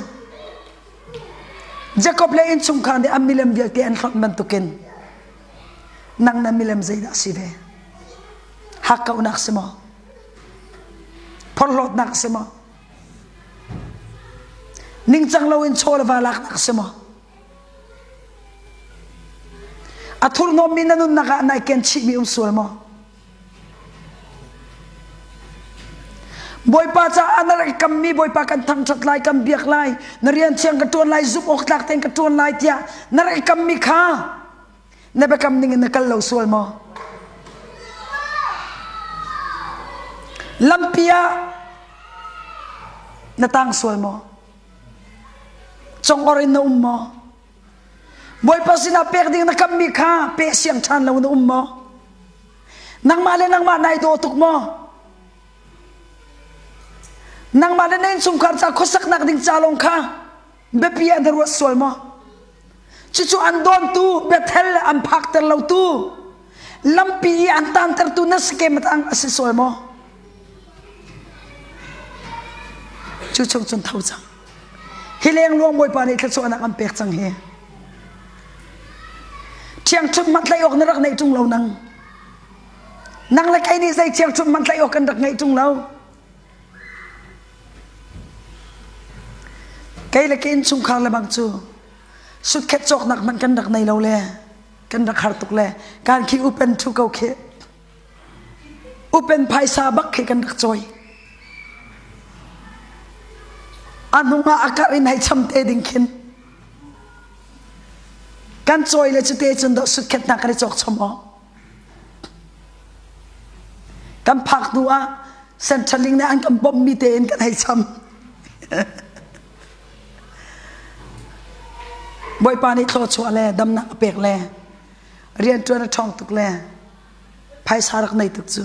Jacob le in chung khan de am milem vial te an khot man tuken nang na milem zaida sive hakka unak semo porlot nak semo ning chang lo in chol walak nak semo athur no minanun naka na ken chi mi sul mo boy pa cha anar kam mi boy pa kan thang chat lai kam biak lai narian chiang ka ton lai zup ok tlak teng ka ton lai tia nar kam mi kha nebe kam ning na kal lo sul mo lampia na tang sul mo chong orin na mo boy pa sina perding na kam mi kha pe siang chan lo na mo nang male nang ma nai do tuk mo nang male nen sum khar cha khosak nak ding chalong kha be pia der was sul mo chuchu andon tu Bethel am phak ter lo tu lampi an tan ter tu na ske matang asisul mo chú chồng chun thâu chẳng hi leng luang boi pa ni thla chu na kam pek chang he chiang chut mat lai ok na rak nei tung lo nang la kai ni sai chiang chut mat lai ok kan rak nei tung lo cái là cái in chung khang là bằng chu sút khét chọc nặng man kan rak nei lo le kan rak har tuk le kan khi open thu kau khe open paisa bak khi kan rak choi anunga akarin hai chamte ding khin kan choi le chute chun do sut khet na kare chok chomo kan phak nuwa centraling na an kan bom mi te en kan hai cham boy pani thlo chwa le dam na pek le rian tu na thong tuk le phai sarak nei tuk chu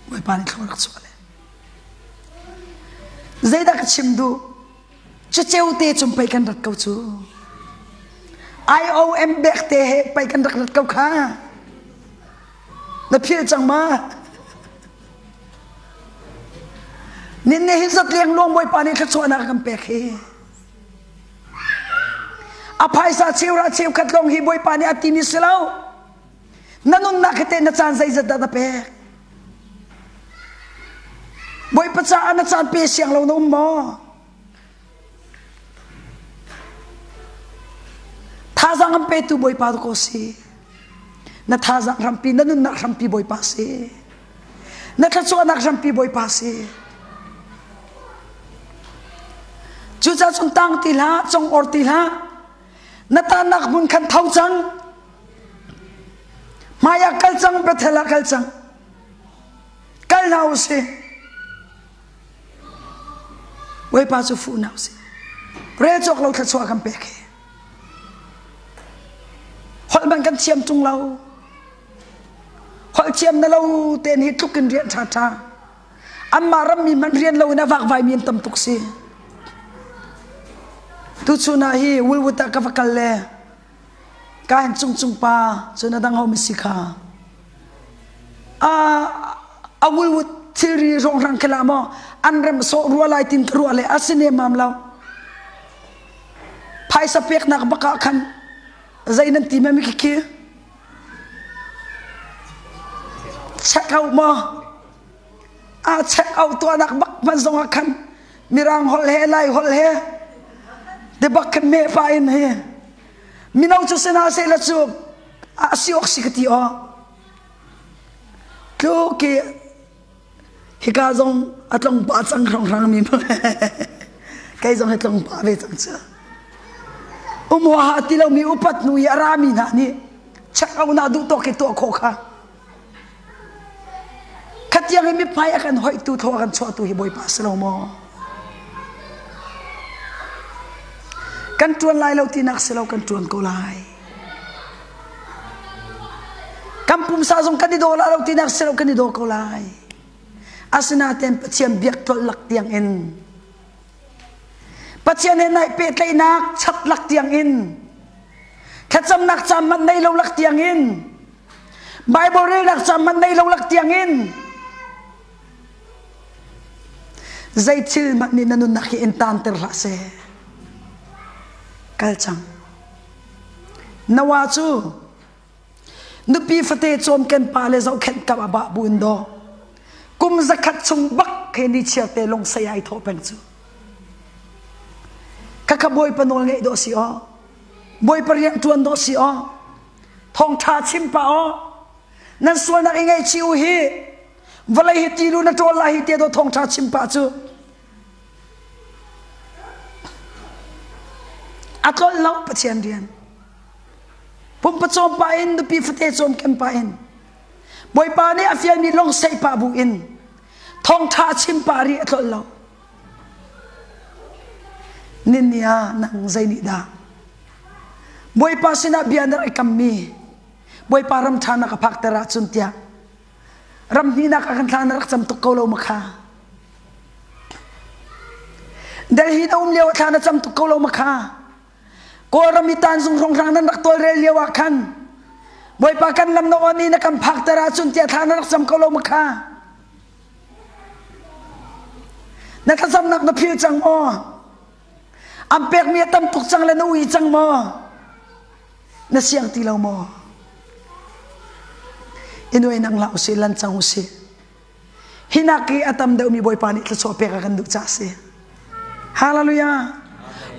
boy pani thlo rak chwa le zaida ka chimdu chu cheu te chum pai kan rak kau chu IOM bek te he pai kan rak kau kha na phil chang ma nin ne hi zat leng long boy pani thla chwa na kam pek he apai sa chiura chiu khat long hi boy pani atimi silau nanun na khate na chan zai zat da pe boy pacha ana chan pe siang lo no mo tha jang am pe tu boy pa ko si na tha jang rampi nanun na rampi boy pa si na tha chu na rampi boy pa si chu cha chung tang ti la chong or ti la natanak mun kan thau chang maya kal chang prathela kal chang kal nau se wei pa chu fu nau se re chok lo thla chwa kam pe ke hol ban kan chiam tung lo hol chiam na lo ten hi tuk kin rian tha tha amma ram mi man rian lo na wak vai min tam tuk se tu chuna hi wulwuta ka fakal le ka han chung chung pa chuna dang ho misika a wulwut thiri rong rang kala mo anrem so rualai tin ruale asine mamlaw phai sa pek nak baka khan zainan ti mami ki check out mo check out to anak bak man zong khan mirang hol he lai hol he de bakkan me pa in he minaw chu sena se la chu asiok sikati o klo ke hika zong atlong pa chang rong rang mi kai zong atlong pa ve chang cha umwa ti lo mi upat nu ya rami na ni chak au na du to ke to kho kha khatyang mi pai akan hoi tu tho kan cho tu hi boy pa slo mo kan tuan lai lo tinak selo kan tuan ko lai kampum sa jong kan do la lo tinak selo kan do ko lai asina tem pachiam biak tol lak tiang in pachian nai pe tlai nak chat lak tiang in khacham nak cham man nei lo lak tiang in bible re nak cham man nei lo lak tiang in zai chil man ni nanun nak in tan ter la se kalchang nawa chu nupi fate chom ken pale zau khen ka ba bundo kum zakhat chung bak khe ni chiate long sayai tho pen chu kaka boy panol ngai do si o boy parian tuan do si o thong tha chim pa o nan suan na ngai chiu hi valai hi ti lu na to la hi te do thong tha chim pa chu atol lau pachian rian pum pachom pa in du pi fate chom kem pa in boy pa ni afia ni long sai pa bu in thong tha chim pa ri atol lau ninya nang zaini da boy pa sina bianar ikam mi boy pa ram thana ka phak tara chuntia ram ni na ka kan thana rak cham tuk ko lo makha dal hi na lew thana cham tuk ko lo makha ko ramitan sung rong rang nan rak tol rel yawa khan boy pa kan lam no oni na kam phak tara chun tia thana rak sam ko lo makha na thazam nak na phil chang mo ampek mi tam tuk chang le no wi chang mo na siang tilaw mo inoi nang lao si lan chang si hinaki atam da umi boy pani tla so pek akan du cha si hallelujah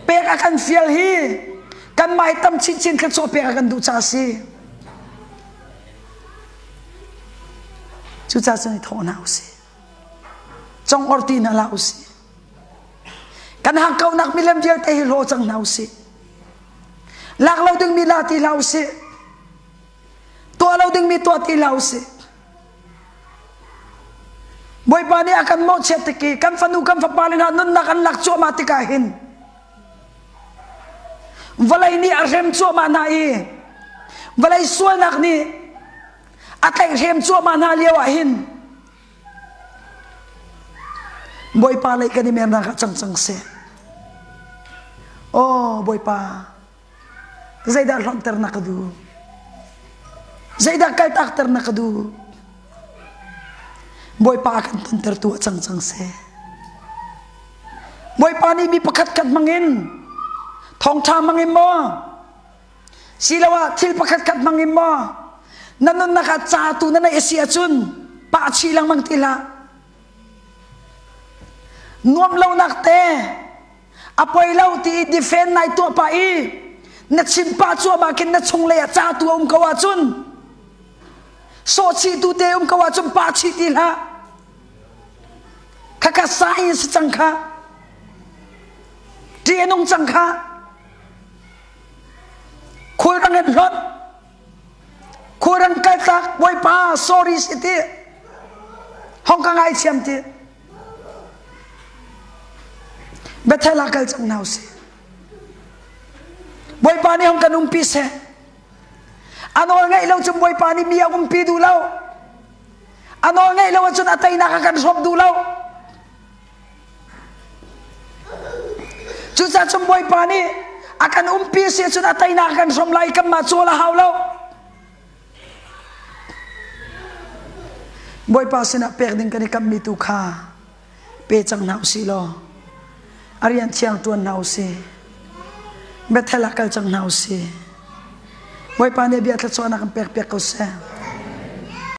pek akan fiel hi kan mai tam chin chin kan so pek akan du cha si chu cha chang thon hau si trong orti na lao si kan hang kau nak milam dia te hi lo chang nau si lak lo ding mi la ti lao si to lo ding mi to ti lao si boy pani akan mo chetiki kan fanu kan fapalin nun na kan lak cho matikahin walay ni arhem cho manai walay sual nak ni atay rem cho manaliawahin boy pa lay ka ni merna ka chang chang se oh boy pa zaida lonter na kadu zaida kalt akter na kadu boy pa akan tunter tu chang chang se boy pa ni bi pakat kat mangin thong tha mangin mo silawa thil pakat kat mangin mo nanon naka cha tu na na esia chun pa chi lang mang tila nuam lo nakte apoy lo ti defend nai to pa i na chin pa chu ba kin na chung le cha tu kawa chun so chi tu te kawa chun pa chi ti la kaka science chang kha ti enong chang kha khoi rang en lot khoi rang kai tak boy pa sorry siti hong kang ai chiam ti betela kal chang nau se boy pa ni hong kan umpi se ano nga ilaw chum boy pa ni mi umpi du law ano nga ilaw chun atay nakakan shop du law chu sa chum boy pa ni akan umpi se chun atay nakakan shop lai kam ma chola haw law boy pa sina perding kani kam mi tu kha pe chang nau si lo arian chiang tuan nau si betela kal chang nau si boy pa ne biat la chona kam pek pek ko se